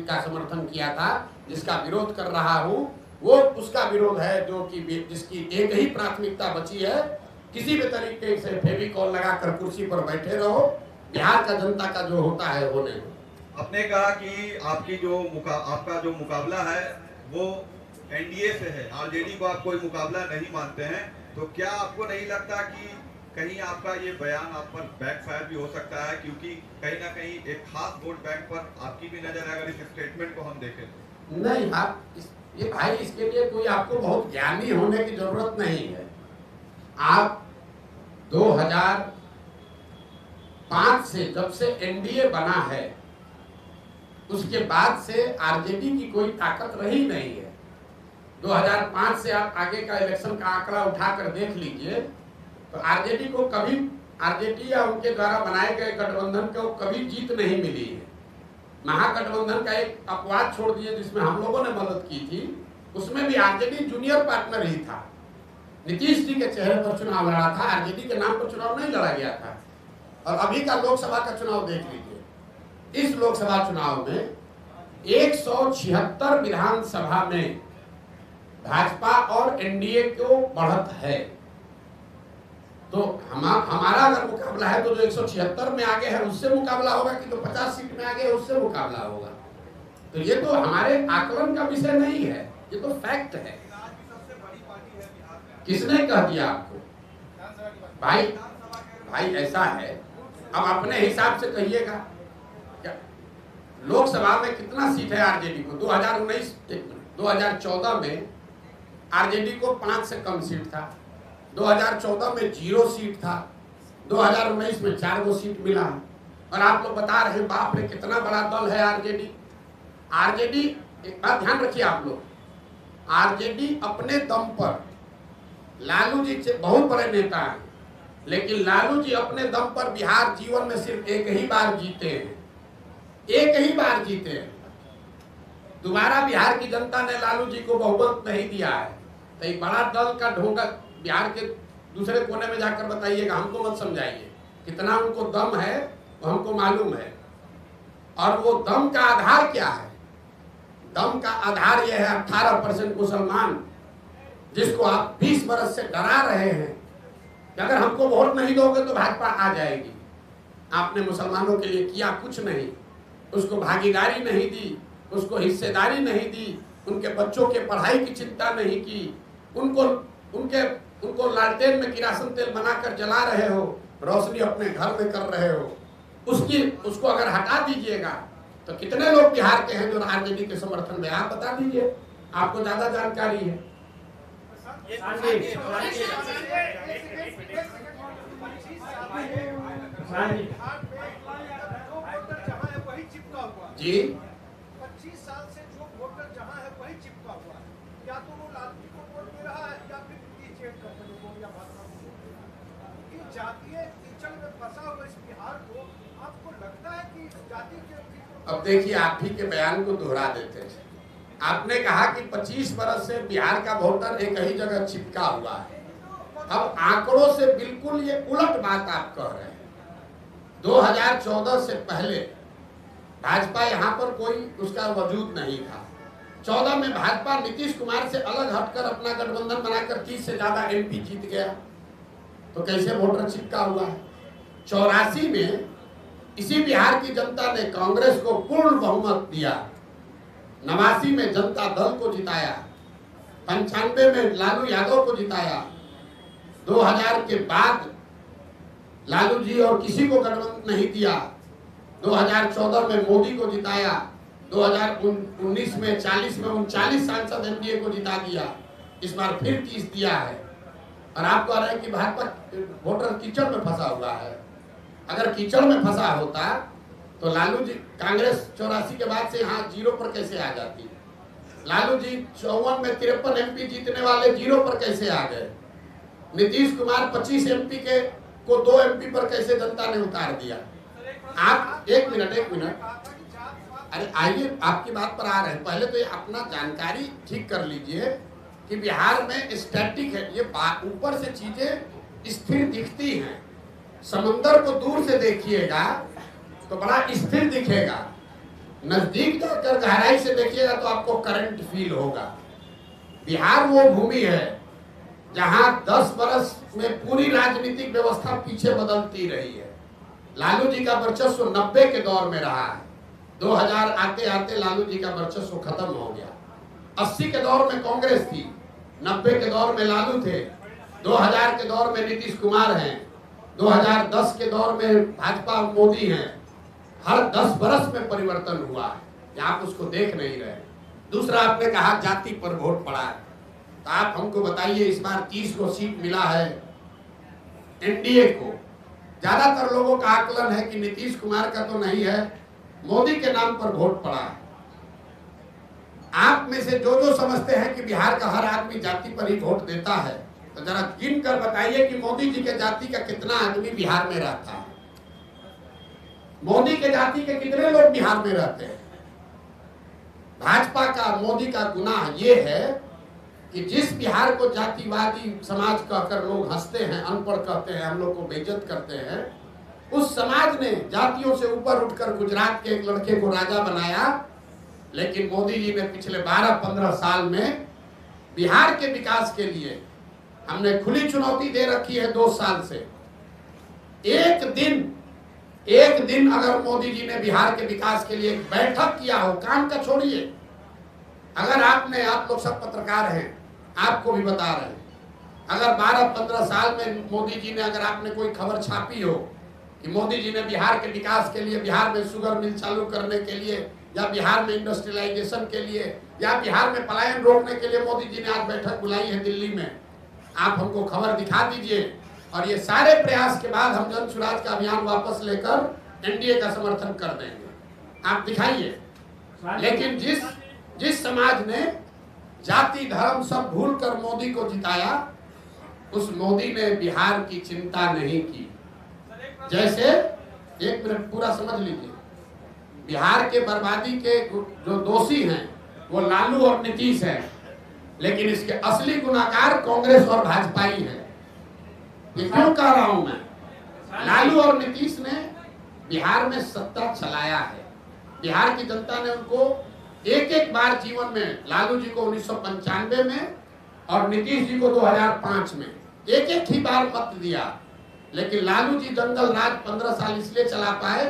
S1: का समर्थन किया था। जिसका विरोध कर रहा हूं वो उसका विरोध है जो कि जिसकी एक ही प्राथमिकता बची है, किसी भी तरीके से फेविकॉल लगाकर कुर्सी पर बैठे रहो, बिहार का जनता का जो होता है होने दो।
S4: आपने कहा कि आपका जो मुकाबला है वो एनडीए से है, आरजेडी को आप कोई मुकाबला नहीं मानते हैं, तो क्या आपको नहीं लगता कि कहीं आपका ये बयान आप पर बैकफायर भी हो सकता है, क्योंकि कहीं ना कहीं एक खास वोट बैंक पर आपकी भी नजर है अगर इस स्टेटमेंट को हम देखें तो?
S1: नहीं, आप ये भाई, इसके लिए कोई आपको बहुत ज्ञानी होने की जरूरत नहीं है। आप 2005 से, जब से एनडीए बना है, उसके बाद से आरजेडी की कोई ताकत रही नहीं है। 2005 से आप आगे का इलेक्शन का आंकड़ा उठाकर देख लीजिए, तो आरजेडी को कभी, आरजेडी या उनके द्वारा बनाए गए गठबंधन को कभी जीत नहीं मिली है। महागठबंधन का एक अपवाद छोड़ दिए जिसमें हम लोगों ने मदद की थी, उसमें भी आरजेडी जूनियर पार्टनर ही था। नीतीश जी के चेहरे पर चुनाव लड़ा था, आरजेडी के नाम पर चुनाव नहीं लड़ा गया था। और अभी का लोकसभा का चुनाव देख लीजिए, इस लोकसभा चुनाव में 176 विधानसभा में भाजपा और एनडीए को बढ़त है। तो हमारा अगर मुकाबला है तो जो 176 में आगे है उससे मुकाबला होगा, कि तो 50 सीट में आगे है उससे मुकाबला होगा। तो ये तो हमारे आकलन का विषय नहीं है, ये तो फैक्ट है। किसने कह दिया आपको? भाई ऐसा है, अब अपने हिसाब से कहिएगा। क्या लोकसभा में कितना सीट है आरजेडी को? 2014 में आरजेडी को 5 से कम सीट था, 2014 में 0 सीट था, 2019 में 4 सीट मिला। और आप लोग बता रहे हैं बाप रे कितना बड़ा दल है आरजेडी। आरजेडी, एक बात ध्यान रखिए आप लोग, आरजेडी अपने दम पर, लालू जी बहुत बड़े नेता हैं, लेकिन लालू जी अपने दम पर बिहार जीवन में सिर्फ एक ही बार जीते हैं, एक ही बार जीते हैं। दोबारा बिहार की जनता ने लालू जी को बहुमत नहीं दिया है। तो एक बड़ा दल का ढोंगा बिहार के दूसरे कोने में जाकर बताइएगा, हमको मत समझाइए। कितना उनको दम है वो हमको मालूम है। और वो दम का आधार क्या है? दम का आधार यह है 18% मुसलमान, जिसको आप 20 बरस से डरा रहे हैं कि अगर हमको वोट नहीं दोगे तो भाजपा आ जाएगी। आपने मुसलमानों के लिए किया कुछ नहीं, उसको भागीदारी नहीं दी, उसको हिस्सेदारी नहीं दी, उनके बच्चों के पढ़ाई की चिंता नहीं की, उनको लालटेन में किरासन तेल बनाकर जला रहे हो, रोशनी अपने घर में कर रहे हो। उसको अगर हटा दीजिएगा तो कितने लोग बिहार के हैं जो आरजेडी के समर्थन में, आप बता दीजिए, आपको ज्यादा जानकारी है। जी
S5: 25 साल से जो वोटर जहाँ है वही चिपका हुआ है, या तो वो लालू जी को वोट दे रहा है या फिर नीतीश कंपनी को या भाजपा को। कि जातीय कीचड़ में फंसा हुआ इस बिहार को आपको लगता है कि जाति के,
S1: अब देखिए आप ही के बयान को दोहरा देते हैं। आपने कहा कि 25 बरस से बिहार का वोटर एक ही जगह चिपका हुआ है। अब आंकड़ों से बिल्कुल ये उलट बात आप कह रहे हैं। 2014 से पहले भाजपा यहाँ पर कोई उसका वजूद नहीं था। 14 में भाजपा नीतीश कुमार से अलग हटकर अपना गठबंधन बनाकर 30 से ज्यादा एमपी जीत गया, तो कैसे वोटर चिपका हुआ है। 84 में इसी बिहार की जनता ने कांग्रेस को पूर्ण बहुमत दिया, 89 में जनता दल को जिताया, 95 में लालू यादव को जिताया, 2000 के बाद लालू जी और किसी को गठबंधन नहीं दिया, 2014 में मोदी को जिताया, 2019 में 40 में 39 सांसद एनडीए को जिता दिया, इस बार फिर 30 दिया है। और आप कह रहे हैं कि भाजपा वोटर कीचड़ में फंसा हुआ है। अगर कीचड़ में फंसा होता तो लालू जी कांग्रेस 84 के बाद से यहाँ 0 पर कैसे आ जाती। लालू जी 54 में 53 एमपी जीतने वाले 0 पर कैसे आ गए। नीतीश कुमार 25 एमपी को 2 एमपी पर कैसे जनता ने उतार दिया। आप एक मिनट, अरे आइए आपकी बात पर आ रहे हैं। पहले तो ये अपना जानकारी ठीक कर लीजिए कि बिहार में स्टैटिक है, ये ऊपर से चीजें स्थिर दिखती हैं। समंदर को दूर से देखिएगा तो बड़ा स्थिर दिखेगा, नजदीक जाकर गहराई से देखिएगा तो आपको करंट फील होगा। बिहार वो भूमि है जहां 10 बरस में पूरी राजनीतिक व्यवस्था पीछे बदलती रही है। लालू जी का वर्चस्व 90 के दौर में रहा है, 2000 आते आते लालू जी का वर्चस्व खत्म हो गया। 80 के दौर में कांग्रेस थी, 90 के दौर में लालू थे, 2000 के दौर में नीतीश कुमार हैं, 2010 के दौर में भाजपा मोदी हैं। हर 10 बरस में परिवर्तन हुआ है, आप उसको देख नहीं रहे। दूसरा आपने कहा जाति पर वोट पड़ा है, तो आप हमको बताइए इस बार 30 को सीट मिला है एनडीए को। ज्यादातर लोगों का आकलन है कि नीतीश कुमार का तो नहीं है, मोदी के नाम पर वोट पड़ा है। आप में से जो समझते हैं कि बिहार का हर आदमी जाति पर ही वोट देता है, तो जरा गिन कर बताइए कि मोदी जी के जाति का कितना आदमी बिहार में रहता है। मोदी के जाति के कितने लोग बिहार में रहते हैं। भाजपा का मोदी का गुनाह ये है कि जिस बिहार को जातिवादी समाज कहकर लोग हंसते हैं, अनपढ़ कहते हैं, हम लोग को बेइज्जत करते हैं, उस समाज ने जातियों से ऊपर उठकर गुजरात के एक लड़के को राजा बनाया। लेकिन मोदी जी ने पिछले 12-15 साल में बिहार के विकास के लिए हमने खुली चुनौती दे रखी है 2 साल से। एक दिन अगर मोदी जी ने बिहार के विकास के लिए एक बैठक किया हो, काम का छोड़िए, अगर आप लोग सब पत्रकार हैं, आपको भी बता रहे हैं, अगर 12-15 साल में मोदी जी ने अगर आपने कोई खबर छापी हो कि मोदी जी ने बिहार के विकास के लिए, बिहार में शुगर मिल चालू करने के लिए, या बिहार में इंडस्ट्रियलाइजेशन के लिए, या बिहार में पलायन रोकने के लिए मोदी जी ने आज बैठक बुलाई है दिल्ली में, आप हमको खबर दिखा दीजिए। और ये सारे प्रयास के बाद हम जन स्वराज का अभियान वापस लेकर एनडीए का समर्थन कर देंगे, आप दिखाइए। लेकिन जिस समाज ने जाति धर्म सब भूलकर मोदी को जिताया, उस मोदी ने बिहार की चिंता नहीं की। जैसे, एक मिनट पूरा समझ लीजिए, बिहार के बर्बादी के जो दोषी हैं वो लालू और नीतीश हैं, लेकिन इसके असली गुनाहगार कांग्रेस और भाजपा ही है। ये क्यों कह रहा हूं मैं? लालू और नीतीश ने बिहार में सत्ता चलाया है, बिहार की जनता ने उनको एक एक बार जीवन में लालू जी को 1995 में और नीतीश जी को 2005 में एक एक ही बार मत दिया, लेकिन लालू जी जंगल राज 15 साल इसलिए चला पाए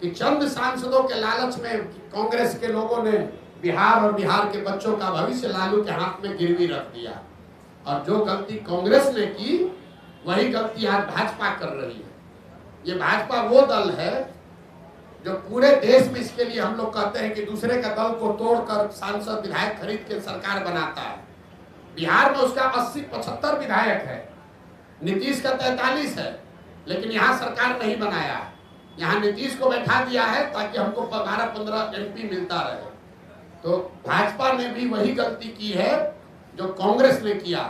S1: कि चंद सांसदों के लालच में कांग्रेस के लोगों ने बिहार और बिहार के बच्चों का भविष्य लालू के हाथ में गिरवी रख दिया। और जो गलती कांग्रेस ने की वही गलती आज भाजपा कर रही है। ये भाजपा वो दल है जो पूरे देश में, इसके लिए हम लोग कहते हैं कि दूसरे का दल को तोड़कर सांसद विधायक खरीद के सरकार बनाता है। बिहार में उसका 80-75 विधायक है, नीतीश का 43 है, लेकिन यहाँ सरकार नहीं बनाया। यहाँ नीतीश को बैठा दिया है ताकि हमको 12-15 MP मिलता रहे। तो भाजपा ने भी वही गलती की है जो कांग्रेस ने किया।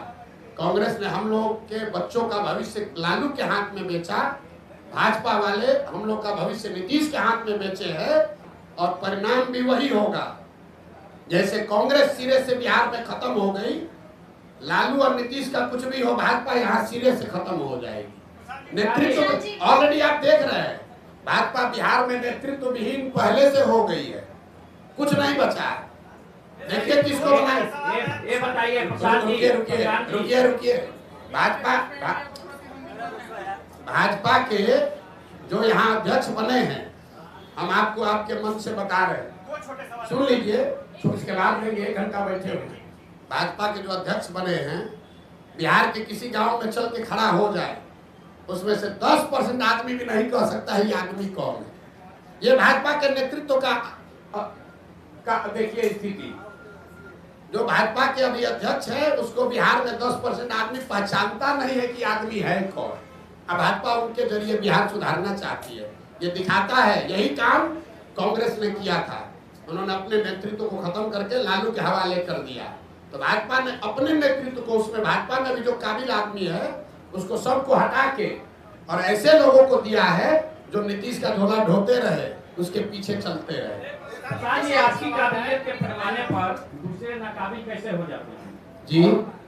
S1: कांग्रेस ने हम लोग के बच्चों का भविष्य लालू के हाथ में बेचा, भाजपा वाले हम लोग का भविष्य नीतीश के हाथ में बेचे हैं, और परिणाम भी वही होगा। जैसे कांग्रेस सिरे से बिहार में खत्म हो गई, लालू और नीतीश का कुछ भी हो, भाजपा यहाँ सिरे से खत्म हो जाएगी। नेतृत्व ऑलरेडी आप देख रहे हैं, भाजपा बिहार में नेतृत्व विहीन पहले से हो गई है, कुछ नहीं बचा है। देखिए किसको बनाए।
S6: ये बताइए
S1: रुकिए भाजपा के जो यहाँ अध्यक्ष बने हैं, हम आपको आपके मन से बता रहे हैं, सुन लीजिए, उसके बाद लेंगे, 1 घंटा बैठे हुए। भाजपा के जो अध्यक्ष बने हैं, बिहार के किसी गांव में चल के खड़ा हो जाए, उसमें से 10% आदमी भी नहीं कह सकता है ये आदमी कौन है। ये भाजपा के नेतृत्व का देखिए स्थिति। जो भाजपा के अभी अध्यक्ष है उसको बिहार में 10% आदमी पहचानता नहीं है कि आदमी है कौन। अब भाजपा उनके जरिए बिहार सुधारना चाहती है, ये दिखाता है। यही काम कांग्रेस ने किया था, उन्होंने अपने नेतृत्व को खत्म करके लालू के हवाले कर दिया। तो भाजपा ने अपने नेतृत्व को, उसमें भाजपा में भी जो काबिल आदमी है उसको सबको हटा के और ऐसे लोगों को दिया है जो नीतीश का झोला ढोते रहे, उसके पीछे चलते रहे।
S6: आपकी काबिलियत के पैमाने पर दूसरे नाकाबिल कैसे हो जाते हैं?
S1: जी,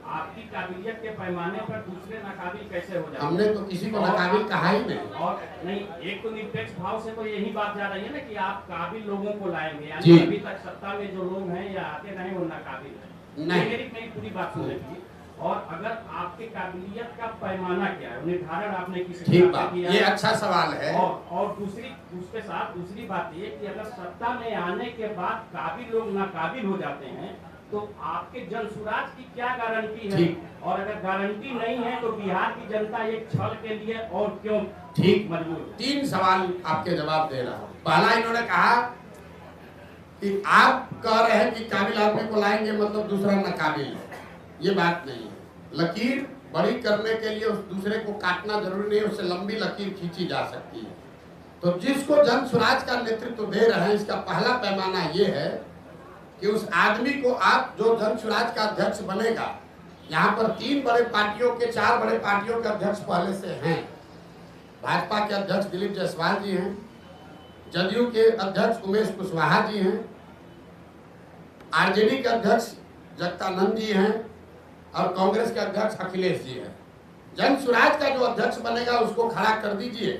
S6: आपकी काबिलियत के पैमाने पर दूसरे नाकाबिल कैसे हो जाते हैं?
S1: हमने तो किसी को नाकाबिल कहा ही नहीं।
S6: और नहीं, एक तो निरपेक्ष भाव से तो यही बात जा रही है ना कि आप काबिल लोगों को लाएंगे, यानी अभी तक सत्ता में जो लोग हैं या आते रहे वो नाकाबिल है। मेरी पूरी बात सुनने की। और अगर आपके काबिलियत का पैमाना क्या है, निर्धारण आपने किस
S1: किया? ये अच्छा सवाल है।
S6: और उसके साथ दूसरी बात ये कि अगर सत्ता में आने के बाद काबिल लोग नाकाबिल हो जाते हैं तो आपके जनसुराज की क्या गारंटी है? और अगर गारंटी नहीं है तो बिहार की जनता एक छल के लिए और क्यों मजबूर है?
S1: 3 सवाल आपके जवाब दे रहा हूँ। पहला, इन्होंने कहा कि आप कह रहे हैं कि काबिल आदमी को लाएंगे मतलब दूसरा नाकाबिल है। ये बात नहीं है। लकीर बड़ी करने के लिए उस दूसरे को काटना जरूरी नहीं है, उससे लंबी लकीर खींची जा सकती है। तो जिसको जन स्वराज का नेतृत्व दे रहे हैं, इसका पहला पैमाना ये है कि उस आदमी को आप जो जन स्वराज का अध्यक्ष बनेगा, यहाँ पर 3 बड़े पार्टियों के 4 बड़े पार्टियों के अध्यक्ष पहले से हैं। भाजपा के अध्यक्ष दिलीप जायसवाल जी हैं, जदयू के अध्यक्ष उमेश कुशवाहा जी हैं, आरजेडी के अध्यक्ष जगदानंद जी हैं और कांग्रेस के अध्यक्ष अखिलेश जी हैं। जन स्वराज का जो अध्यक्ष बनेगा उसको खड़ा कर दीजिए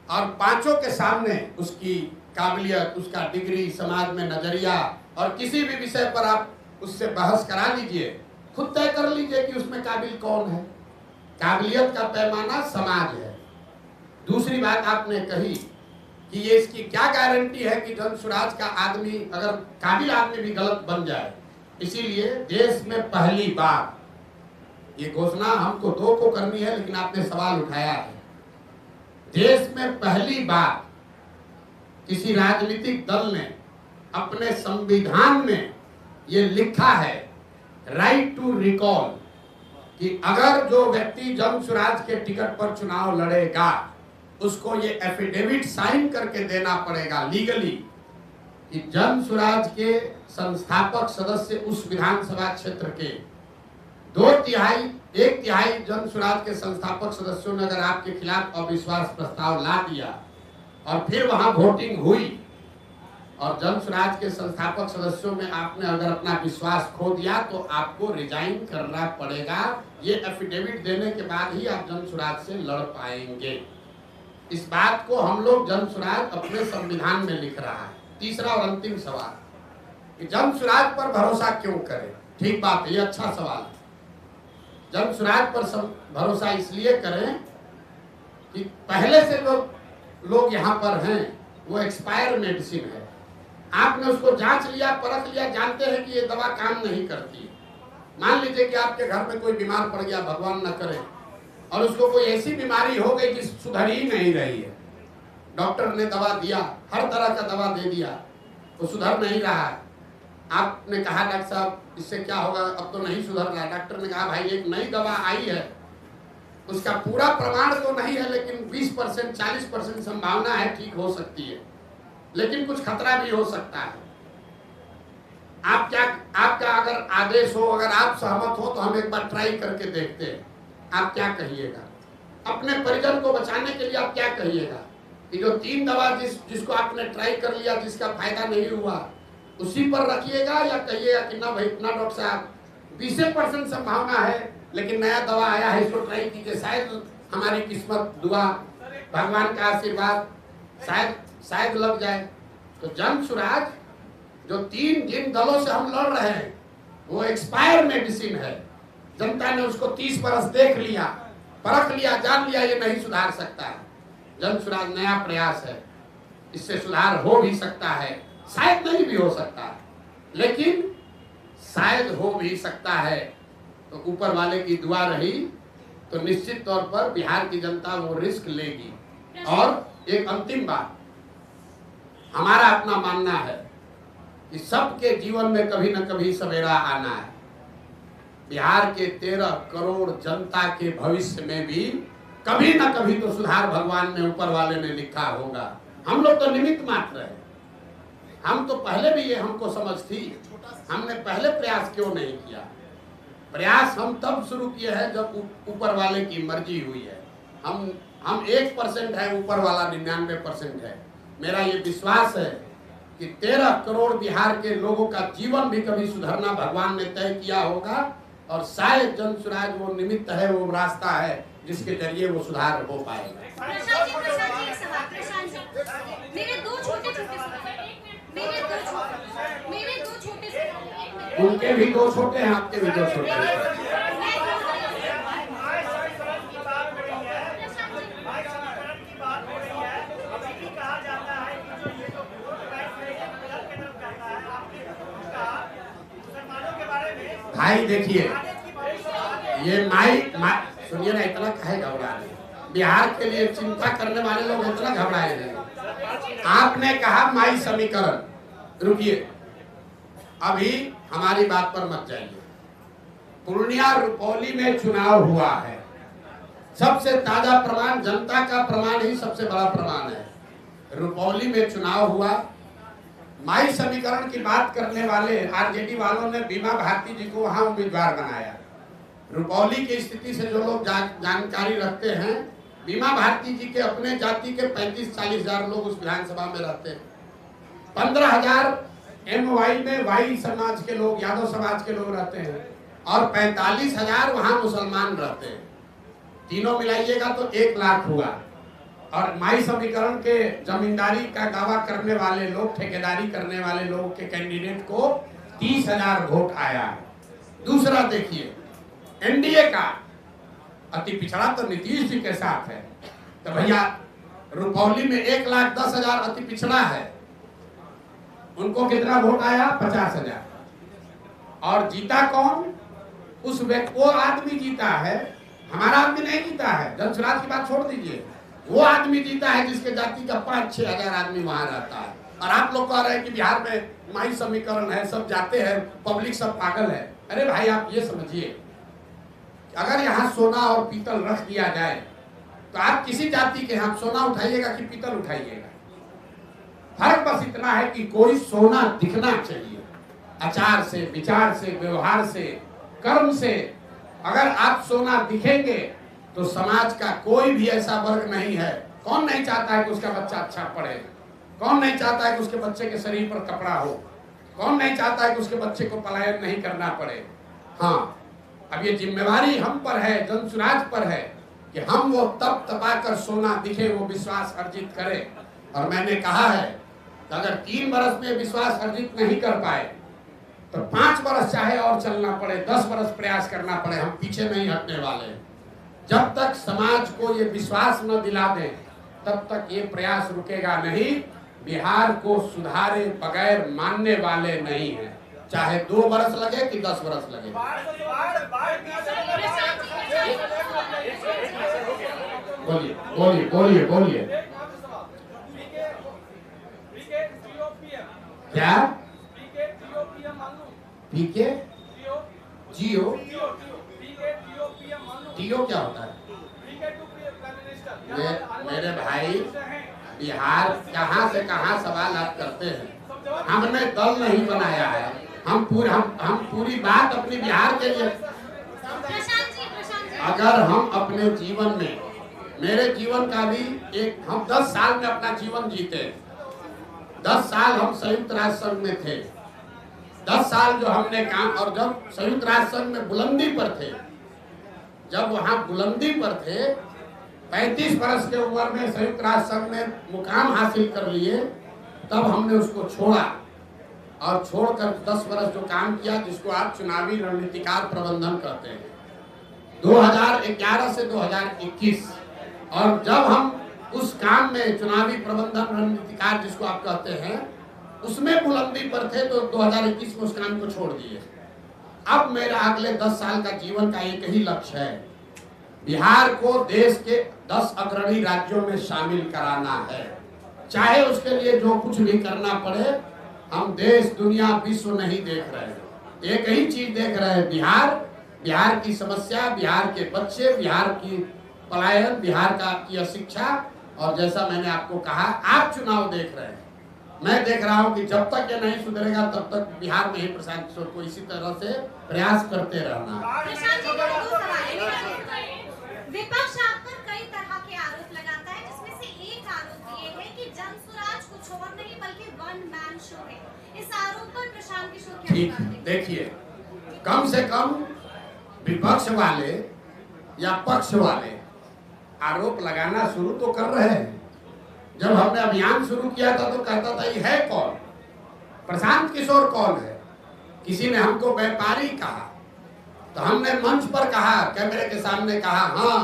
S1: और 5 के सामने उसकी काबिलियत, उसका डिग्री, समाज में नजरिया और किसी भी विषय पर आप उससे बहस करा लीजिए, खुद तय कर लीजिए कि उसमें काबिल कौन है। काबिलियत का पैमाना समाज है। दूसरी बात आपने कही कि ये इसकी क्या गारंटी है कि जन स्वराज का आदमी, अगर काबिल आदमी भी गलत बन जाए। इसीलिए देश में पहली बार, ये घोषणा हमको 2 को करनी है लेकिन आपने सवाल उठाया है, देश में पहली बार किसी राजनीतिक दल ने अपने संविधान में ये लिखा है, राइट टू रिकॉल, कि अगर जो व्यक्ति जन स्वराज के टिकट पर चुनाव लड़ेगा उसको ये एफिडेविट साइन करके देना पड़ेगा लीगली कि जन स्वराज के संस्थापक सदस्य उस विधानसभा क्षेत्र के 1 तिहाई जन स्वराज के संस्थापक सदस्यों ने अगर आपके खिलाफ अविश्वास प्रस्ताव ला दिया और फिर वहां वोटिंग हुई और जन स्वराज के संस्थापक सदस्यों में आपने अगर अपना विश्वास खो दिया तो आपको रिजाइन करना पड़ेगा। ये एफिडेविट देने के बाद ही आप जन स्वराज से लड़ पाएंगे। इस बात को हम लोग जन स्वराज अपने संविधान में लिख रहा है। तीसरा और अंतिम सवाल, कि जन सुराज पर भरोसा क्यों करें। ठीक बात है, ये अच्छा सवाल है। जन सुराज पर भरोसा इसलिए करें कि पहले से लोग यहाँ पर हैं, वो एक्सपायर मेडिसिन है। आपने उसको जांच लिया, परख लिया, जानते हैं कि ये दवा काम नहीं करती। मान लीजिए कि आपके घर में कोई बीमार पड़ गया, भगवान न करे, और उसको कोई ऐसी बीमारी हो गई कि सुधर ही नहीं रही है। डॉक्टर ने दवा दिया, हर तरह का दवा दे दिया, वो सुधर नहीं रहा है। आपने कहा डॉक्टर साहब इससे क्या होगा, अब तो नहीं सुधर रहा। डॉक्टर ने कहा भाई एक नई दवा आई है, उसका पूरा प्रमाण तो नहीं है, लेकिन 20% 40% संभावना है ठीक हो सकती है, लेकिन कुछ खतरा भी हो सकता है। आपका अगर आदेश हो, अगर आप सहमत हो तो हम एक बार ट्राई करके देखते हैं। आप क्या कहिएगा? अपने परिजन को बचाने के लिए आप क्या कहिएगा कि जो 3 दवा जिसको आपने ट्राई कर लिया, जिसका फायदा नहीं हुआ, उसी पर रखिएगा, या कहिएगा कि ना भाई इतना डॉक्टर साहब 20% संभावना है, लेकिन नया दवा आया है, इसको ट्राई कीजिए, शायद हमारी किस्मत, दुआ, भगवान का आशीर्वाद शायद लग जाए। तो जन सुराज जो 3 जिन दलों से हम लड़ रहे हैं, वो एक्सपायर मेडिसिन है। जनता ने उसको 30 बरस देख लिया, परख लिया, जान लिया, ये नहीं सुधार सकता है। जन सुराज नया प्रयास है, इससे सुधार हो भी सकता है, शायद नहीं भी हो सकता, लेकिन शायद हो भी सकता है। तो ऊपर वाले की दुआ रही तो निश्चित तौर पर बिहार की जनता वो रिस्क लेगी। और एक अंतिम बात, हमारा अपना मानना है कि सबके जीवन में कभी न कभी सवेरा आना है। बिहार के 13 करोड़ जनता के भविष्य में भी कभी न कभी तो सुधार भगवान ने, ऊपर वाले ने लिखा होगा। हम लोग तो निमित्त मात्र है। हम तो पहले भी ये हमको समझ थी, हमने पहले प्रयास क्यों नहीं किया? प्रयास हम तब शुरू किए हैं जब ऊपर वाले की मर्जी हुई है। हम 1% है, ऊपर वाला 99% है। मेरा ये विश्वास है कि 13 करोड़ बिहार के लोगों का जीवन भी कभी सुधरना भगवान ने तय किया होगा, और शायद जन सुराज वो निमित्त है, वो रास्ता है जिसके जरिए वो सुधार हो पाएगा। उनके भी 2 छोटे हैं, आपके भी 2 छोटे हैं। भाई देखिए, ये माई सुनिए ना, इतना काहे घबरा रहे? बिहार के लिए चिंता करने वाले लोग इतना घबराए हैं। आपने कहा माई समीकरण, रुकिए, अभी हमारी बात पर मत जाइए। पूर्णिया रुपौली में चुनाव हुआ है, सबसे ताजा प्रमाण, जनता का प्रमाण ही सबसे बड़ा प्रमाण है। रुपौली में चुनाव हुआ, माई समीकरण की बात करने वाले आरजेडी वालों ने बीमा भारती जी को वहां उम्मीदवार बनाया। रुपौली की स्थिति से जो लोग जानकारी रखते हैं, बीमा भारती जी के अपने जाति के 35-40 हजार लोग उस विधानसभा में रहते हैं। 15,000 MY में वाई समाज के लोग, यादव समाज के लोग रहते हैं, और 45,000 वहां मुसलमान रहते हैं। तीनों मिलाइएगा तो 1 लाख हुआ। और माई समीकरण के जमींदारी का दावा करने वाले लोग, ठेकेदारी करने वाले लोग के कैंडिडेट को 30,000 वोट आया है। दूसरा देखिए, एनडीए का अति पिछड़ा तो नीतीश जी के साथ है, तो भैया रुपौली में 1,10,000 अति पिछड़ा है, उनको कितना वोट आया? 50,000। और जीता कौन? उस व्यक्ति, वो आदमी जीता है, हमारा आदमी नहीं जीता है। जन सुराज की बात छोड़ दीजिए, वो आदमी जीता है जिसके जाति का 5-6 हजार आदमी वहां रहता है। और आप लोग कह रहे हैं कि बिहार में माई समीकरण है, सब जाते हैं, पब्लिक सब पागल है। अरे भाई आप ये समझिए, अगर यहाँ सोना और पीतल रख दिया जाए तो आप किसी जाति के यहाँ सोना उठाइएगा कि पीतल उठाइएगा? फर्क बस इतना है कि कोई सोना दिखना चाहिए, आचार से, विचार से, व्यवहार से, कर्म से। अगर आप सोना दिखेंगे तो समाज का कोई भी ऐसा वर्ग नहीं है, कौन नहीं चाहता है कि उसका बच्चा अच्छा पढ़े? कौन नहीं चाहता है कि उसके बच्चे के शरीर पर कपड़ा हो? कौन नहीं चाहता है कि उसके बच्चे को पलायन नहीं करना पड़े? हाँ, अब ये जिम्मेवारी हम पर है, जन सुराज पर है कि हम वो तप तपाकर सोना दिखे, वो विश्वास अर्जित करें। और मैंने कहा है कि अगर 3 बरस में विश्वास अर्जित नहीं कर पाए तो 5 वर्ष चाहे और चलना पड़े, 10 वर्ष प्रयास करना पड़े, हम पीछे नहीं हटने वाले। जब तक समाज को ये विश्वास न दिला दें तब तक ये प्रयास रुकेगा नहीं। बिहार को सुधारे बगैर मानने वाले नहीं हैं, चाहे 2 वर्ष लगे कि 10 वर्ष लगे। बोलिए बोलिए बोलिए बोलिए। क्या पीके जियो टीओ क्या होता है? मेरे भाई, बिहार कहाँ से कहाँ सवाल आप करते हैं। हमने दल नहीं बनाया है, हम पूरी बात अपनी बिहार के लिए। अगर हम अपने जीवन में, मेरे जीवन का भी हम 10 साल में अपना जीवन जीते। 10 साल हम संयुक्त राष्ट्र संघ में थे, 10 साल जो हमने काम, और जब संयुक्त राष्ट्र संघ में बुलंदी पर थे, जब वहां बुलंदी पर थे, 35 वर्ष के उम्र में संयुक्त राष्ट्र संघ में मुकाम हासिल कर लिए, तब हमने उसको छोड़ा और छोड़कर 10 वर्ष जो काम किया, जिसको आप चुनावी रणनीतिकार प्रबंधन कहते हैं, 2011 से 2021। और जब हम उस काम में चुनावी प्रबंधन रणनीतिकार जिसको आप कहते हैं, उसमें बुलंदी पर थे, तो 2021 में उस काम को छोड़ दिए। अब मेरा अगले 10 साल का जीवन का एक ही लक्ष्य है, बिहार को देश के 10 अग्रणी राज्यों में शामिल कराना है। चाहे उसके लिए जो कुछ भी करना पड़े। हम देश दुनिया विश्व नहीं देख रहे हैं, एक ही चीज देख रहे हैं, बिहार की समस्या, बिहार के बच्चे, बिहार की पलायन, बिहार की अशिक्षा। और जैसा मैंने आपको कहा, आप चुनाव देख रहे हैं, मैं देख रहा हूं कि जब तक ये नहीं सुधरेगा तब तक बिहार में ही प्रशांत किशोर को इसी तरह से प्रयास करते रहना।
S7: विपक्ष आप पर कई तरह के आरोप लगाता है, जिसमें से एक आरोप ये है कि जनसुराज कुछ और नहीं बल्कि वन मैन शो है। इस आरोप पर प्रशांत किशोर क्या
S1: ठीक, देखिए, कम से कम विपक्ष वाले या पक्ष वाले आरोप लगाना शुरू तो कर रहे हैं। जब हमने अभियान शुरू किया था तो कहता था ये है कौन, प्रशांत किशोर कौन है। किसी ने हमको व्यापारी कहा, तो हमने मंच पर कहा, कैमरे के सामने कहा, हाँ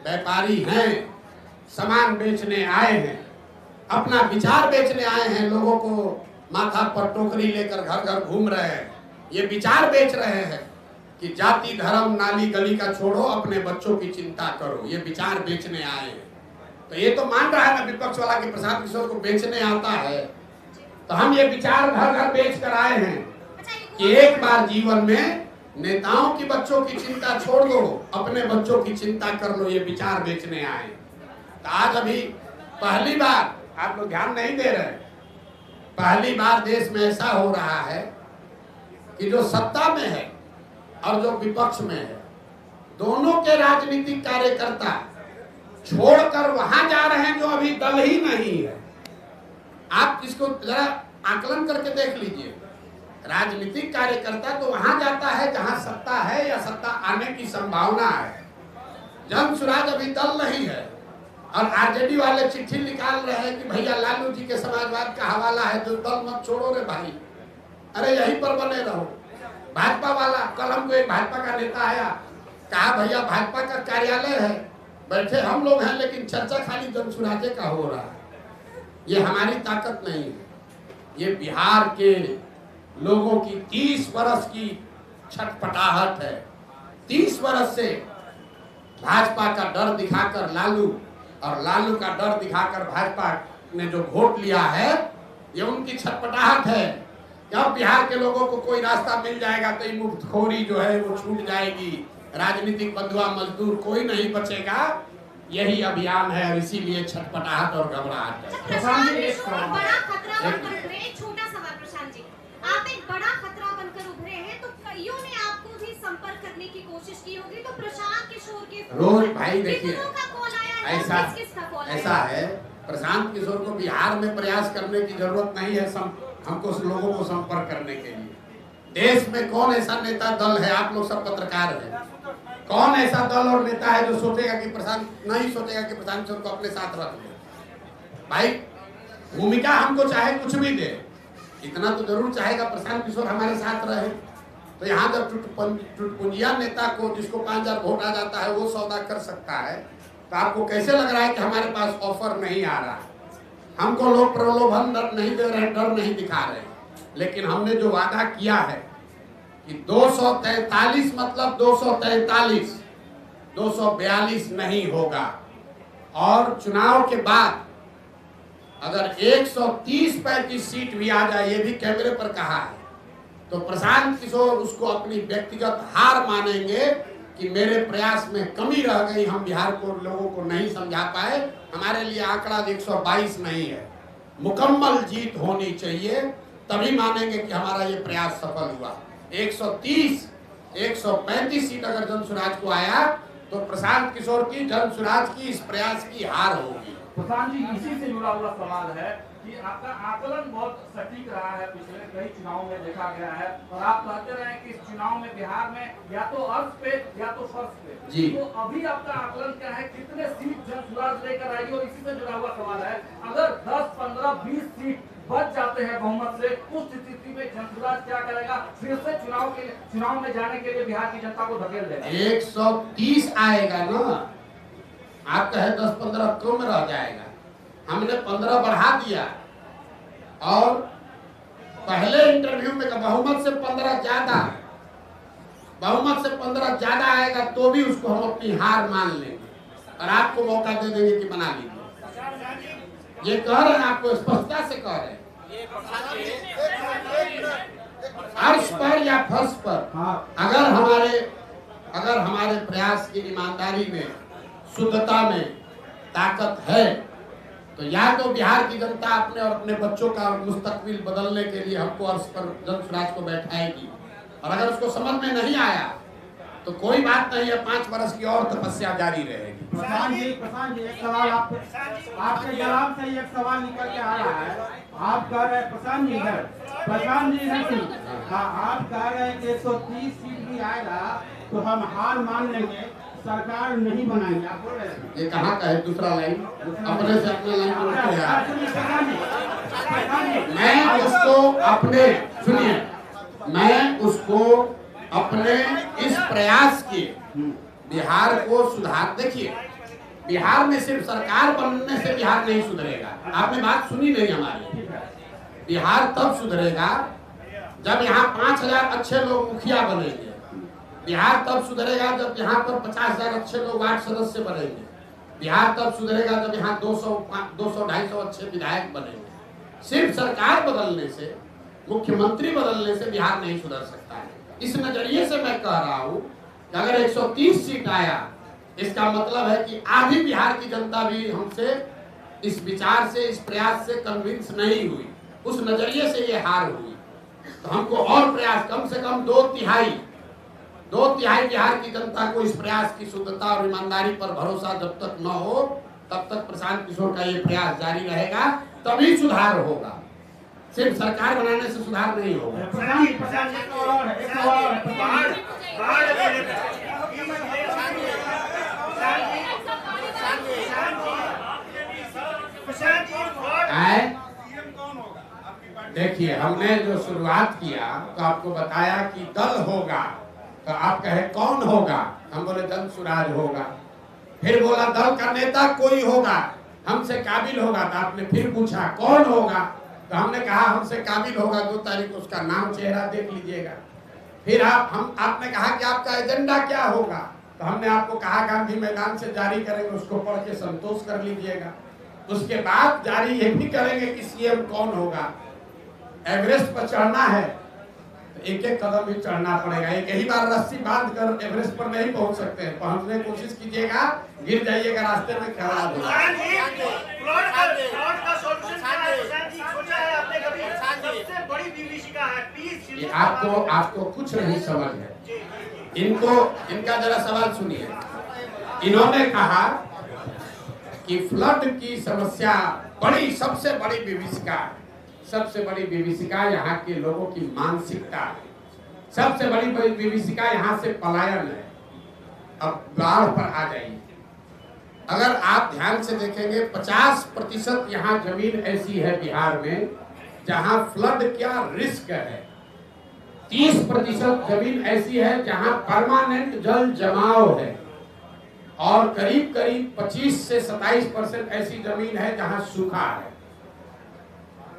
S1: व्यापारी हैं, सामान बेचने आए हैं, अपना विचार बेचने आए हैं, लोगों को माथा पर टोकरी लेकर घर घर घूम रहे हैं, ये विचार बेच रहे हैं कि जाति धर्म नाली गली का छोड़ो, अपने बच्चों की चिंता करो, ये विचार बेचने आए हैं। तो ये तो मान रहा है ना विपक्ष वाला कि प्रशांत किशोर को बेचने आता है। तो हम ये विचार घर घर बेच कर आए हैं कि एक बार जीवन में नेताओं की बच्चों की चिंता छोड़ दो, अपने बच्चों की चिंता कर लो, ये विचार बेचने आए। तो आज अभी पहली बार, आप लोग ध्यान नहीं दे रहे, पहली बार देश में ऐसा हो रहा है कि जो सत्ता में है और जो विपक्ष में है, दोनों के राजनीतिक कार्यकर्ता छोड़कर वहां जा रहे हैं जो अभी दल ही नहीं है। आप इसको जरा आकलन करके देख लीजिए। राजनीतिक कार्यकर्ता तो वहां जाता है जहां सत्ता है या सत्ता आने की संभावना है। जनसुराज अभी दल नहीं है और आरजेडी वाले चिट्ठी निकाल रहे हैं कि भैया लालू जी के समाजवाद का हवाला है, तो दल मत छोड़ो रे भाई, अरे यहीं पर बने रहो। भाजपा वाला, कल हमको एक भाजपा का नेता आया, कहा भैया भाजपा का कार्यालय है, बैठे हम लोग हैं, लेकिन चर्चा खाली जनसुराजे का हो रहा है। ये हमारी ताकत नहीं है, ये बिहार के लोगों की 30 वर्ष की छटपटाहट है। 30 वर्ष से भाजपा का डर दिखाकर लालू और लालू का डर दिखाकर भाजपा ने जो वोट लिया है, ये उनकी छटपटाहट है। जब बिहार के लोगों को कोई रास्ता मिल जाएगा तो ये मुफ्तखोरी जो है वो छूट जाएगी, राजनीतिक बंधुआ मजदूर कोई नहीं बचेगा। यही अभियान है और इसीलिए छटपटाहट और घबराहट है।
S7: प्रशांत जी, एक बड़ा खतरा बनकर उभरे, छोटा सवाल प्रशांत जी, आप एक बड़ा खतरा बनकर उभरे हैं, तो कईयों ने आपको भी संपर्क करने की कोशिश की होगी, तो प्रशांत किशोर के
S1: रोज भाई देखिए,
S7: ऐसा
S1: है, प्रशांत किशोर को बिहार में प्रयास करने की जरूरत नहीं है, हमको लोगों को संपर्क करने के लिए। देश में कौन ऐसा नेता दल है, आप लोग सब पत्रकार हैं, कौन ऐसा दल और नेता है जो सोचेगा कि प्रशांत किशोर को अपने साथ रख ले। भाई भूमिका हमको चाहे कुछ भी दे, इतना तो जरूर चाहेगा प्रशांत किशोर हमारे साथ रहे। तो यहाँ जब टुटपुंजिया नेता को, जिसको 5000 वोट आ जाता है, वो सौदा कर सकता है, तो आपको कैसे लग रहा है कि हमारे पास ऑफर नहीं आ रहा? हमको लोग प्रलोभन नहीं दे रहे, डर नहीं दिखा रहे, लेकिन हमने जो वादा किया है कि 243 मतलब 243, 242 नहीं होगा। और चुनाव के बाद अगर 130-35 सीट भी आ जाए, ये भी कैमरे पर कहा है, तो प्रशांत किशोर उसको अपनी व्यक्तिगत हार मानेंगे कि मेरे प्रयास में कमी रह गई, हम बिहार को लोगों को नहीं समझा पाए। हमारे लिए आंकड़ा 122 नहीं है, मुकम्मल जीत होनी चाहिए, तभी मानेंगे कि हमारा ये प्रयास सफल हुआ। 130, 135 सीट अगर जनसुराज को आया तो प्रशांत किशोर की, जनसुराज की इस प्रयास की हार होगी।
S6: प्रशांत जी, इसी से जुड़ा हुआ सवाल है कि आपका आकलन बहुत सटीक रहा है, पिछले कई चुनाव में देखा गया है, और आप कहते रहे कि इस चुनाव में बिहार में या तो अर्थ पे या तो फर्श पे
S1: जी।
S6: तो अभी आपका आकलन क्या है, कितने सीट जनसुराज लेकर आएगी? और इसी से जुड़ा हुआ सवाल है, अगर 10, 15, 20 सीट बच जाते हैं बहुमत से, उस स्थिति में जनसुराज क्या करेगा? फिर से चुनाव में जाने के लिए बिहार की जनता को धकेल देगा?
S1: 130 आएगा ना, आप कहे 10-15 कम रह जाएगा। हमने 15 बढ़ा दिया, और पहले इंटरव्यू में बहुमत से 15 ज्यादा, बहुमत से 15 ज्यादा आएगा तो भी उसको हम अपनी हार मान लेंगे और आपको मौका दे देंगे कि बना लीजिए। ये कह रहे हैं, आपको स्पष्टता से कह रहे हैं, अर्श पर या फर्श पर, अगर हमारे प्रयास की ईमानदारी में, शुद्धता में ताकत है, तो या तो बिहार की जनता अपने और अपने बच्चों का मुस्तकबिल बदलने के लिए हमको अर्श पर जनसुराज को बैठाएगी, और अगर उसको समझ में नहीं आया तो कोई बात नहीं है, 5 वर्ष की और तपस्या जारी रहेगी।
S8: प्रशांत जी, एक सवाल आपके जवाब से एक सवाल निकल के आ रहा है। आप कह रहे हैं प्रशांत जी आप कह रहे हैं कि 130 सीट भी आएगा तो हम हार मान लेंगे, सरकार नहीं बनाएंगे। आप बोल रहे हैं
S1: ये कहाँ का है? दूसरा लाइन अपने से अपने लाइन में उठते हैं। मैं उसको अपने, सुनिए, मैं उसको अपने इस प्रयास के बिहार को सुधार, देखिए बिहार में सिर्फ सरकार बनने से बिहार नहीं सुधरेगा। आपने बात सुनी नहीं हमारी। बिहार तब सुधरेगा जब यहाँ 5000 अच्छे लोग मुखिया बनेंगे। बिहार तब सुधरेगा जब यहाँ पर 50,000 अच्छे लोग वार्ड सदस्य बनेंगे। बिहार तब सुधरेगा जब यहाँ 200-250 अच्छे विधायक बनेंगे। सिर्फ सरकार बदलने से, मुख्यमंत्री बदलने से बिहार नहीं सुधर सकता है। इस नजरिए से मैं कह रहा हूँ कि अगर 130 सीट आया, इसका मतलब है कि आधी बिहार की जनता भी हमसे इस विचार से, इस प्रयास से कन्विंस नहीं हुई। उस नजरिए से ये हार हुई। तो हमको और प्रयास, कम से कम 2/3 बिहार की जनता को इस प्रयास की शुद्धता और ईमानदारी पर भरोसा जब तक न हो, तब तक प्रशांत किशोर का ये प्रयास जारी रहेगा, तभी सुधार होगा। सिर्फ सरकार बनाने से सुधार नहीं होगा। देखिए, हमने जो शुरुआत किया तो आपको बताया कि दल होगा, तो आप कहे कौन होगा? हम बोले जनसुराज होगा। फिर बोला दल का नेता कोई होगा, हमसे काबिल होगा। तो आपने फिर पूछा कौन होगा? तो हमने कहा हमसे काबिल होगा, 2 तारीख को उसका नाम चेहरा देख लीजिएगा। फिर आपने कहा कि आपका एजेंडा क्या होगा? तो हमने आपको कहा गांधी मैदान से जारी करेंगे, उसको पढ़ के संतोष कर लीजिएगा। उसके बाद जारी ये भी करेंगे कि सीएम कौन होगा। एवरेस्ट पर चढ़ना है तो एक एक कदम ही चढ़ना पड़ेगा। एक ही बार रस्सी बांध कर एवरेस्ट पर नहीं पहुंच सकते हैं। पहुंचने की कोशिश कीजिएगा, गिर जाइएगा, रास्ते में खराब होगा। ये आपको कुछ नहीं समझ है। इनका जरा सवाल सुनिए। इन्होंने कहा कि फ्लड की समस्या सबसे बड़ी विभीषिका यहाँ के लोगों की मानसिकता, सबसे बड़ी विभीषिका यहाँ से पलायन है। अब बाढ़ पर आ जाइए। अगर आप ध्यान से देखेंगे 50% यहाँ जमीन ऐसी है बिहार में जहां फ्लड क्या रिस्क है। 30% जमीन ऐसी है जहां परमानेंट जल जमाव है और करीब करीब 25 से 27% ऐसी जमीन है जहां सूखा है।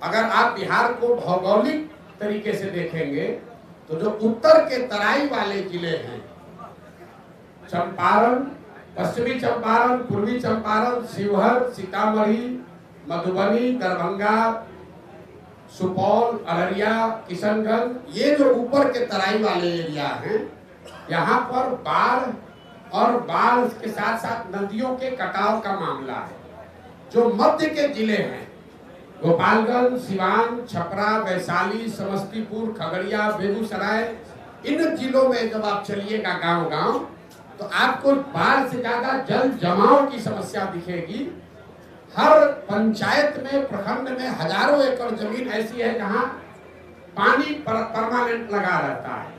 S1: अगर आप बिहार को भौगोलिक तरीके से देखेंगे तो जो उत्तर के तराई वाले जिले हैं, चंपारण, पश्चिमी चंपारण, पूर्वी चंपारण, शिवहर, सीतामढ़ी, मधुबनी, दरभंगा, सुपौल, अररिया, किशनगंज, ये जो ऊपर के तराई वाले एरिया हैं, यहाँ पर बाढ़ और बाढ़ के साथ साथ नदियों के कटाव का मामला है। जो मध्य के जिले हैं, गोपालगंज, सिवान, छपरा, वैशाली, समस्तीपुर, खगड़िया, बेगूसराय, इन जिलों में जब आप चलिएगा गांव-गांव तो आपको बाढ़ से ज्यादा जल जमाव की समस्या दिखेगी। हर पंचायत में, प्रखंड में हजारों एकड़ जमीन ऐसी है जहां पानी परमानेंट लगा रहता है।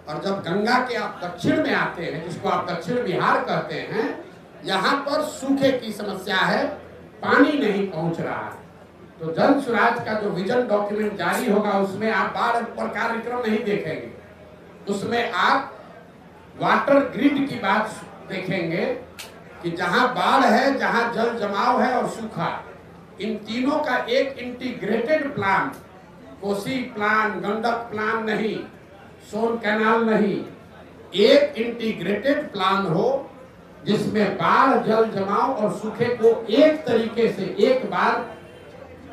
S1: और जब गंगा के आप दक्षिण में आते हैं, जिसको आप दक्षिण बिहार कहते हैं, यहाँ पर सूखे की समस्या है, पानी नहीं पहुंच रहा है। तो जन स्वराज का जो विजन डॉक्यूमेंट जारी होगा उसमें आप बाढ़ पर कार्यक्रम नहीं देखेंगे, उसमें आप वाटर ग्रिड की बात देखेंगे कि जहां बाढ़ है, जहां जल जमाव है और सूखा, इन तीनों का एक integrated plan, Kosi plan, Gandak plan नहीं, सोन कैनाल नहीं, एक इंटीग्रेटेड प्लान हो जिसमें बाढ़, जल जमाव और सूखे को एक तरीके से एक बार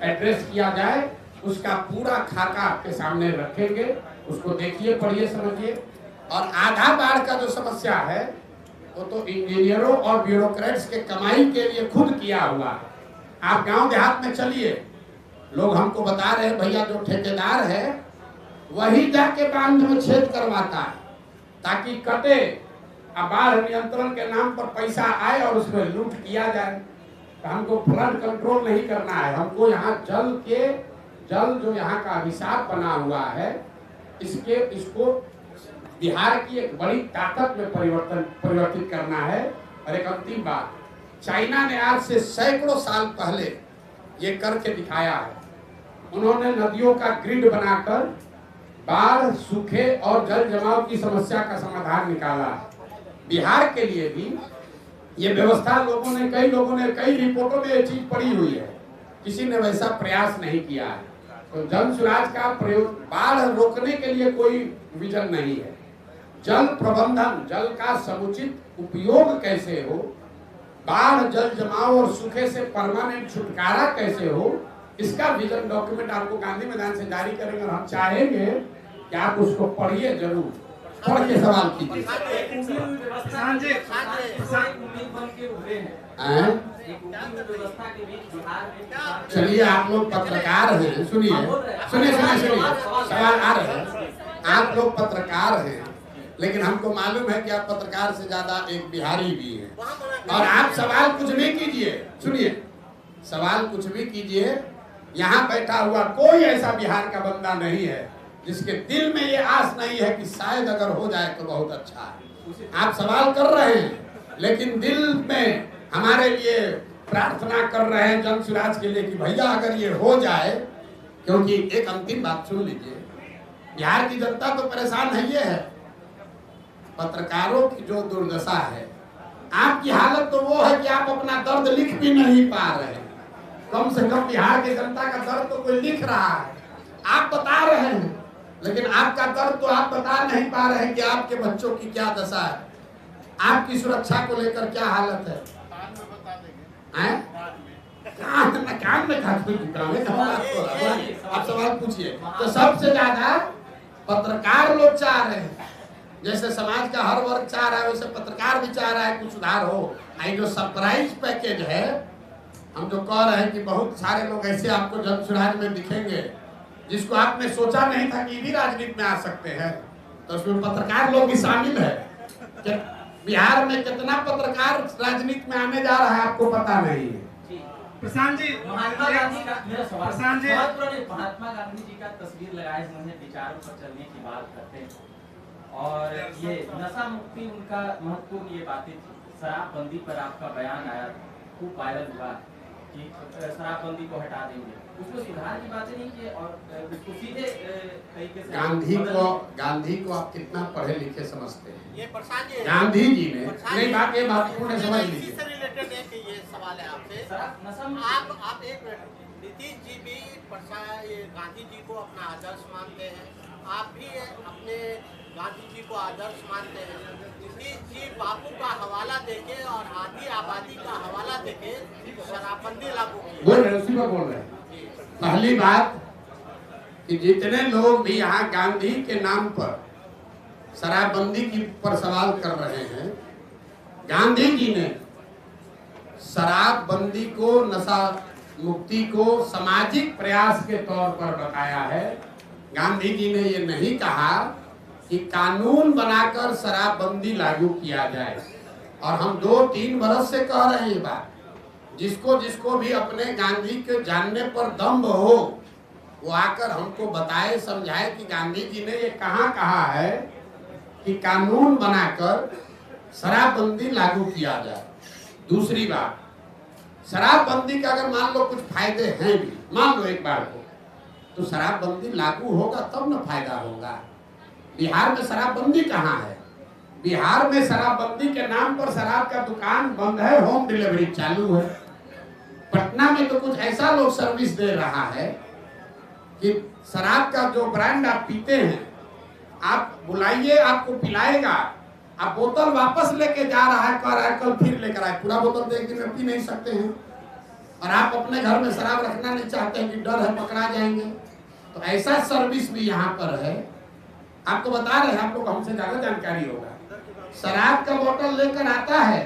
S1: एड्रेस किया जाए। उसका पूरा खाका आपके सामने रखेंगे, उसको देखिए, पढ़िए, समझिए। और आधा बाढ़ का जो समस्या है वो तो इंजीनियरों और ब्यूरोक्रेट्स के कमाई के लिए खुद किया हुआ है। आप गांव देहात में चलिए, लोग हमको बता रहे हैं भैया जो ठेकेदार है वही जाके बांध में छेद करवाता है ताकि कटे, अब बाढ़ नियंत्रण के नाम पर पैसा आए और उसमें लूट किया जाए। तो हमको फ्लड कंट्रोल नहीं करना है, हमको यहाँ जल जो यहाँ का अभिशाप बना हुआ है, इसको बिहार की एक बड़ी ताकत में परिवर्तित करना है। और एक अंतिम बात, चाइना ने आज से सैकड़ों साल पहले ये करके दिखाया है। उन्होंने नदियों का ग्रिड बनाकर बाढ़, सूखे और जल जमाव की समस्या का समाधान निकाला है। बिहार के लिए भी ये व्यवस्था कई लोगों ने कई रिपोर्टों में ये चीज पड़ी हुई है, किसी ने वैसा प्रयास नहीं किया है। तो जन स्वराज का प्रयोग, बाढ़ रोकने के लिए कोई विजन नहीं है। जल प्रबंधन, जल का समुचित उपयोग कैसे हो, बाढ़, जल जमाव और सूखे से परमानेंट छुटकारा कैसे हो, इसका विजन डॉक्यूमेंट आपको गांधी मैदान से जारी करेंगे। और हम चाहेंगे कि आप उसको पढ़िए, जरूर पढ़ के सवाल कीजिए। चलिए, आप लोग पत्रकार हैं, सुनिए, सवाल आ रहे हैं। आप लोग पत्रकार हैं, लेकिन हमको मालूम है कि आप पत्रकार से ज्यादा एक बिहारी भी हैं। और आप सवाल कुछ भी कीजिए, सुनिए, सवाल कुछ भी कीजिए, यहाँ बैठा हुआ कोई ऐसा बिहार का बंदा नहीं है जिसके दिल में ये आस नहीं है कि शायद अगर हो जाए तो बहुत अच्छा है। आप सवाल कर रहे हैं लेकिन दिल में हमारे लिए प्रार्थना कर रहे हैं जन स्वराज के लिए कि भैया अगर ये हो जाए। क्योंकि एक अंतिम बात सुन लीजिए, बिहार की जनता तो परेशान है, ये है पत्रकारों की जो दुर्दशा है। आपकी हालत तो वो है कि आप अपना दर्द लिख भी नहीं पा रहे हैं। कम से कम बिहार की जनता का दर्द तो कोई लिख रहा है, आप बता रहे हैं, लेकिन आपका दर्द तो आप बता नहीं पा रहे हैं कि आपके बच्चों की क्या दशा है, आपकी सुरक्षा को लेकर क्या हालत है। काम में आप सवाल पूछिए। तो सबसे ज्यादा पत्रकार लोग चाह रहे हैं, जैसे समाज का हर वर्ग चाह रहा है वैसे पत्रकार भी चाह रहा है कुछ सुधार हो। जो सरप्राइज पैकेज है, हम जो कह रहे हैं कि बहुत सारे लोग ऐसे आपको जन स्वराज में दिखेंगे जिसको आपने सोचा नहीं था कि भी राजनीति में आ सकते हैं, तो उसमें पत्रकार लोग भी शामिल है। बिहार में कितना पत्रकार राजनीति में आने जा रहा है आपको पता नहीं है।
S9: प्रशांत जी,
S6: महात्मा गांधी का मेरा सवाल,
S9: प्रशांत जी,
S6: महात्मा गांधी जी का तस्वीर लगाए उन्होंने विचारों पर चलने की बात करते हैं और ये नशा मुक्ति उनका महत्वपूर्ण ये बातें थी। शराबबंदी पर आपका बयान आया, खूब वायरल हुआ। कि शराबबंदी को हटा देंगे, उसमें सुधार की बातें नहीं की और उसको सीधे तरीके से
S1: गांधी को आप कितना पढ़े लिखे समझते हैं?
S3: ये प्रशांत जी,
S1: गांधी जी ने नहीं बात, ये महत्वपूर्ण समझ लीजिए।
S3: इसी से रिलेटेड है कि ये सवाल है आपसे। आप एक मिनट, नीतीश जी भी ये गांधी जी को अपना आदर्श मानते हैं, आप भी अपने गांधी जी को आदर्श मानते हैं। नीतीश जी बापू का हवाला देके और आधी आबादी का हवाला देके शराबबंदी लागू की।
S1: बोल रहे उसी पर बोल रहे हैं। पहली बात कि जितने लोग भी यहाँ गांधी के नाम पर शराबबंदी की पर सवाल कर रहे हैं, गांधी जी ने शराबबंदी को, नशा मुक्ति को सामाजिक प्रयास के तौर पर बताया है। गांधी जी ने ये नहीं कहा कि कानून बनाकर शराबबंदी लागू किया जाए। और हम 2-3 बरस से कह रहे हैं ये बात। जिसको जिसको भी अपने गांधी के जानने पर दम्भ हो, वो आकर हमको बताए, समझाए कि गांधी जी ने ये कहाँ कहा है कि कानून बनाकर शराबबंदी लागू किया जाए। दूसरी बात, शराबबंदी का अगर मान लो कुछ फायदे हैं भी, मान लो एक बार को, तो शराबबंदी लागू होगा तब न फायदा होगा। बिहार में शराबबंदी कहाँ है? बिहार में शराबबंदी के नाम पर शराब का दुकान बंद है, होम डिलीवरी चालू है। पटना में तो कुछ ऐसा लोग सर्विस दे रहा है कि शराब का जो ब्रांड आप पीते हैं, आप बुलाइए आपको पिलाएगा, आप बोतल वापस लेके जा रहा है, कह रहा है कल फिर लेकर आए, पूरा बोतल तो एक दिन में पी नहीं सकते हैं। और आप अपने घर में शराब रखना नहीं चाहते हैं कि डर है पकड़ा जाएंगे। तो ऐसा सर्विस भी यहाँ पर है। आपको बता रहे हैं, आप लोग हमसे ज्यादा जानकारी होगा। शराब का बोतल लेकर आता है,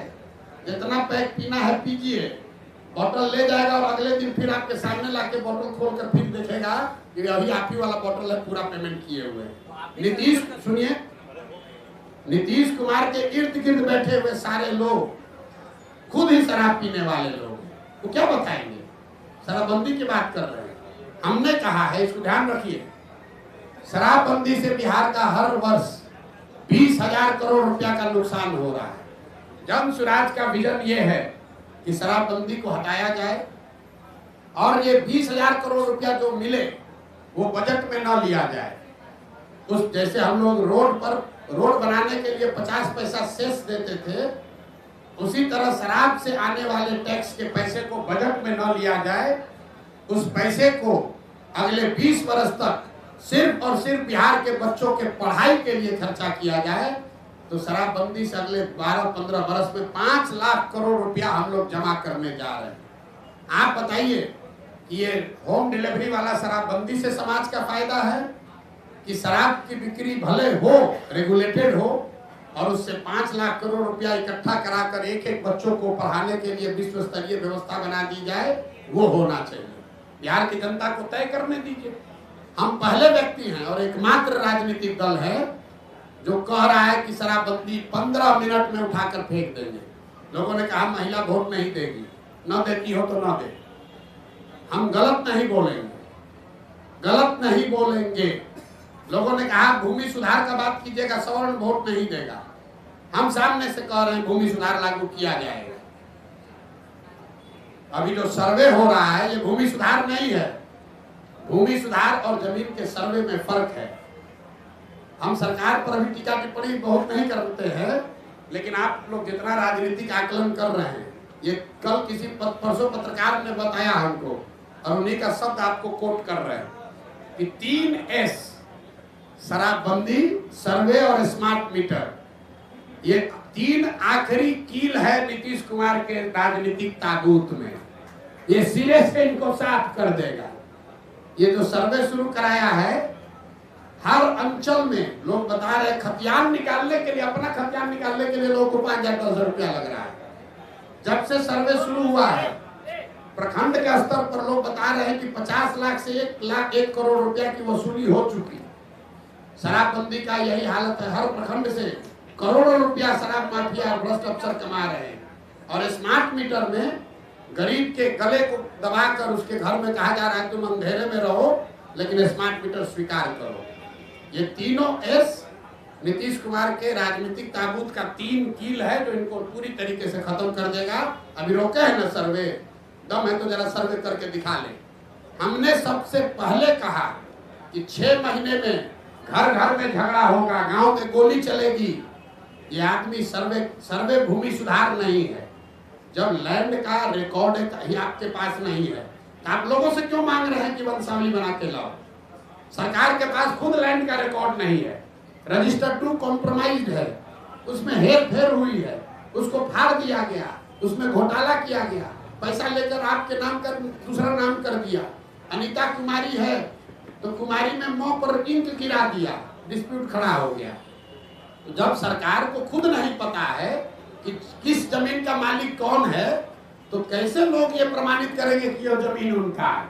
S1: जितना पैक पीना है पीजिए, बोतल ले जाएगा और अगले दिन फिर आपके सामने लाके बोतल खोलकर फिर देखेगा कि अभी आप ही वाला बोतल है, पूरा पेमेंट किए हुए। नीतीश सुनिए, नीतीश कुमार के इर्द गिर्द बैठे हुए सारे लोग खुद ही शराब पीने वाले लोग, तो क्या बताएंगे? शराबबंदी की बात कर रहे हैं। हमने कहा है, इसको ध्यान रखिए, शराबबंदी से बिहार का हर वर्ष 20,000 करोड़ रुपया का नुकसान हो रहा है। जन स्वराज का विजन ये है कि शराबबंदी को हटाया जाए और ये 20,000 करोड़ रुपया जो मिले वो बजट में न लिया जाए। उस जैसे हम लोग रोड बनाने के लिए 50 पैसा सेस देते थे, उसी तरह शराब से आने वाले टैक्स के पैसे को बजट में न लिया जाए। उस पैसे को अगले 20 वर्ष तक सिर्फ और सिर्फ बिहार के बच्चों के पढ़ाई के लिए खर्चा किया जाए। तो शराबबंदी से अगले 12-15 वर्ष में 5 लाख करोड़ रुपया हम लोग जमा करने जा रहे हैं। आप बताइए कि ये होम डिलीवरी वाला शराबबंदी से समाज का फायदा है कि शराब की बिक्री भले हो, रेगुलेटेड हो, और उससे 5 लाख करोड़ रुपया इकट्ठा कराकर एक बच्चों को पढ़ाने के लिए विश्व स्तरीय व्यवस्था बना दी जाए, वो होना चाहिए। बिहार की जनता को तय करने दीजिए। हम पहले व्यक्ति हैं और एकमात्र राजनीतिक दल है जो कह रहा है कि शराबबंदी 15 मिनट में उठाकर फेंक देंगे। लोगों ने कहा महिला वोट नहीं देगी, न देती हो तो न दे। हम गलत नहीं बोलेंगे। लोगों ने कहा भूमि सुधार का बात कीजिएगा, सवर्ण वोट नहीं देगा। हम सामने से कह रहे हैं भूमि सुधार लागू किया जाएगा। अभी जो सर्वे हो रहा है ये भूमि सुधार नहीं है। भूमि सुधार और जमीन के सर्वे में फर्क है। हम सरकार पर अभी टीका टिप्पणी बहुत नहीं करते हैं, लेकिन आप लोग जितना राजनीतिक आकलन कर रहे हैं, ये कल किसी परसों पत्रकार ने बताया हमको, और उन्हीं का शब्द आपको कोट कर रहे हैं कि 3S, शराबबंदी, सर्वे और स्मार्ट मीटर, ये 3 आखिरी कील है नीतीश कुमार के राजनीतिक ताबूत में। ये सिरे से इनको साफ कर देगा। ये जो सर्वे शुरू कराया है, हर अंचल में लोग बता रहे हैं खतियान निकालने के लिए, अपना खतियान निकालने के लिए लोगों को 5,000-10,000 रुपया लग रहा है। जब से सर्वे शुरू हुआ है, प्रखंड के स्तर पर लोग बता रहे हैं कि 50 लाख से 1 करोड़ रुपया की वसूली हो चुकी। शराबबंदी का यही हालत है। हर प्रखंड से करोड़ों रुपया शराब माफिया और भ्रष्ट अफसर कमा रहे हैं। और स्मार्ट मीटर में गरीब के गले को दबाकर उसके घर में कहा जा रहा है तुम अंधेरे में रहो, लेकिन स्मार्ट मीटर स्वीकार करो। ये तीनों एस नीतीश कुमार के राजनीतिक ताबूत का 3 कील है जो इनको पूरी तरीके से खत्म कर देगा। अभी रोके है ना सर्वे, दम है तो जरा सर्वे करके दिखा ले। हमने सबसे पहले कहा कि 6 महीने में घर घर में झगड़ा होगा, गांव में गोली चलेगी। ये आदमी सर्वे भूमि सुधार नहीं है। जब लैंड का रिकॉर्ड कहीं आपके पास नहीं है तो आप लोगों से क्यों मांग रहे हैं कि वंशावली बना के लाओ? सरकार के पास खुद लैंड का रिकॉर्ड नहीं है, रजिस्टर टू कॉम्प्रोमाइज्ड है, उसमें हेर फेर हुई है, उसको फाड़ दिया गया, उसमें घोटाला किया गया, पैसा लेकर आपके नाम कर दूसरा नाम कर दिया। अनीता कुमारी है तो कुमारी में मौ पर इंक गिरा दिया, डिस्प्यूट खड़ा हो गया। तो जब सरकार को खुद नहीं पता है कि किस जमीन का मालिक कौन है तो कैसे लोग ये प्रमाणित करेंगे कि यह जमीन उनका है?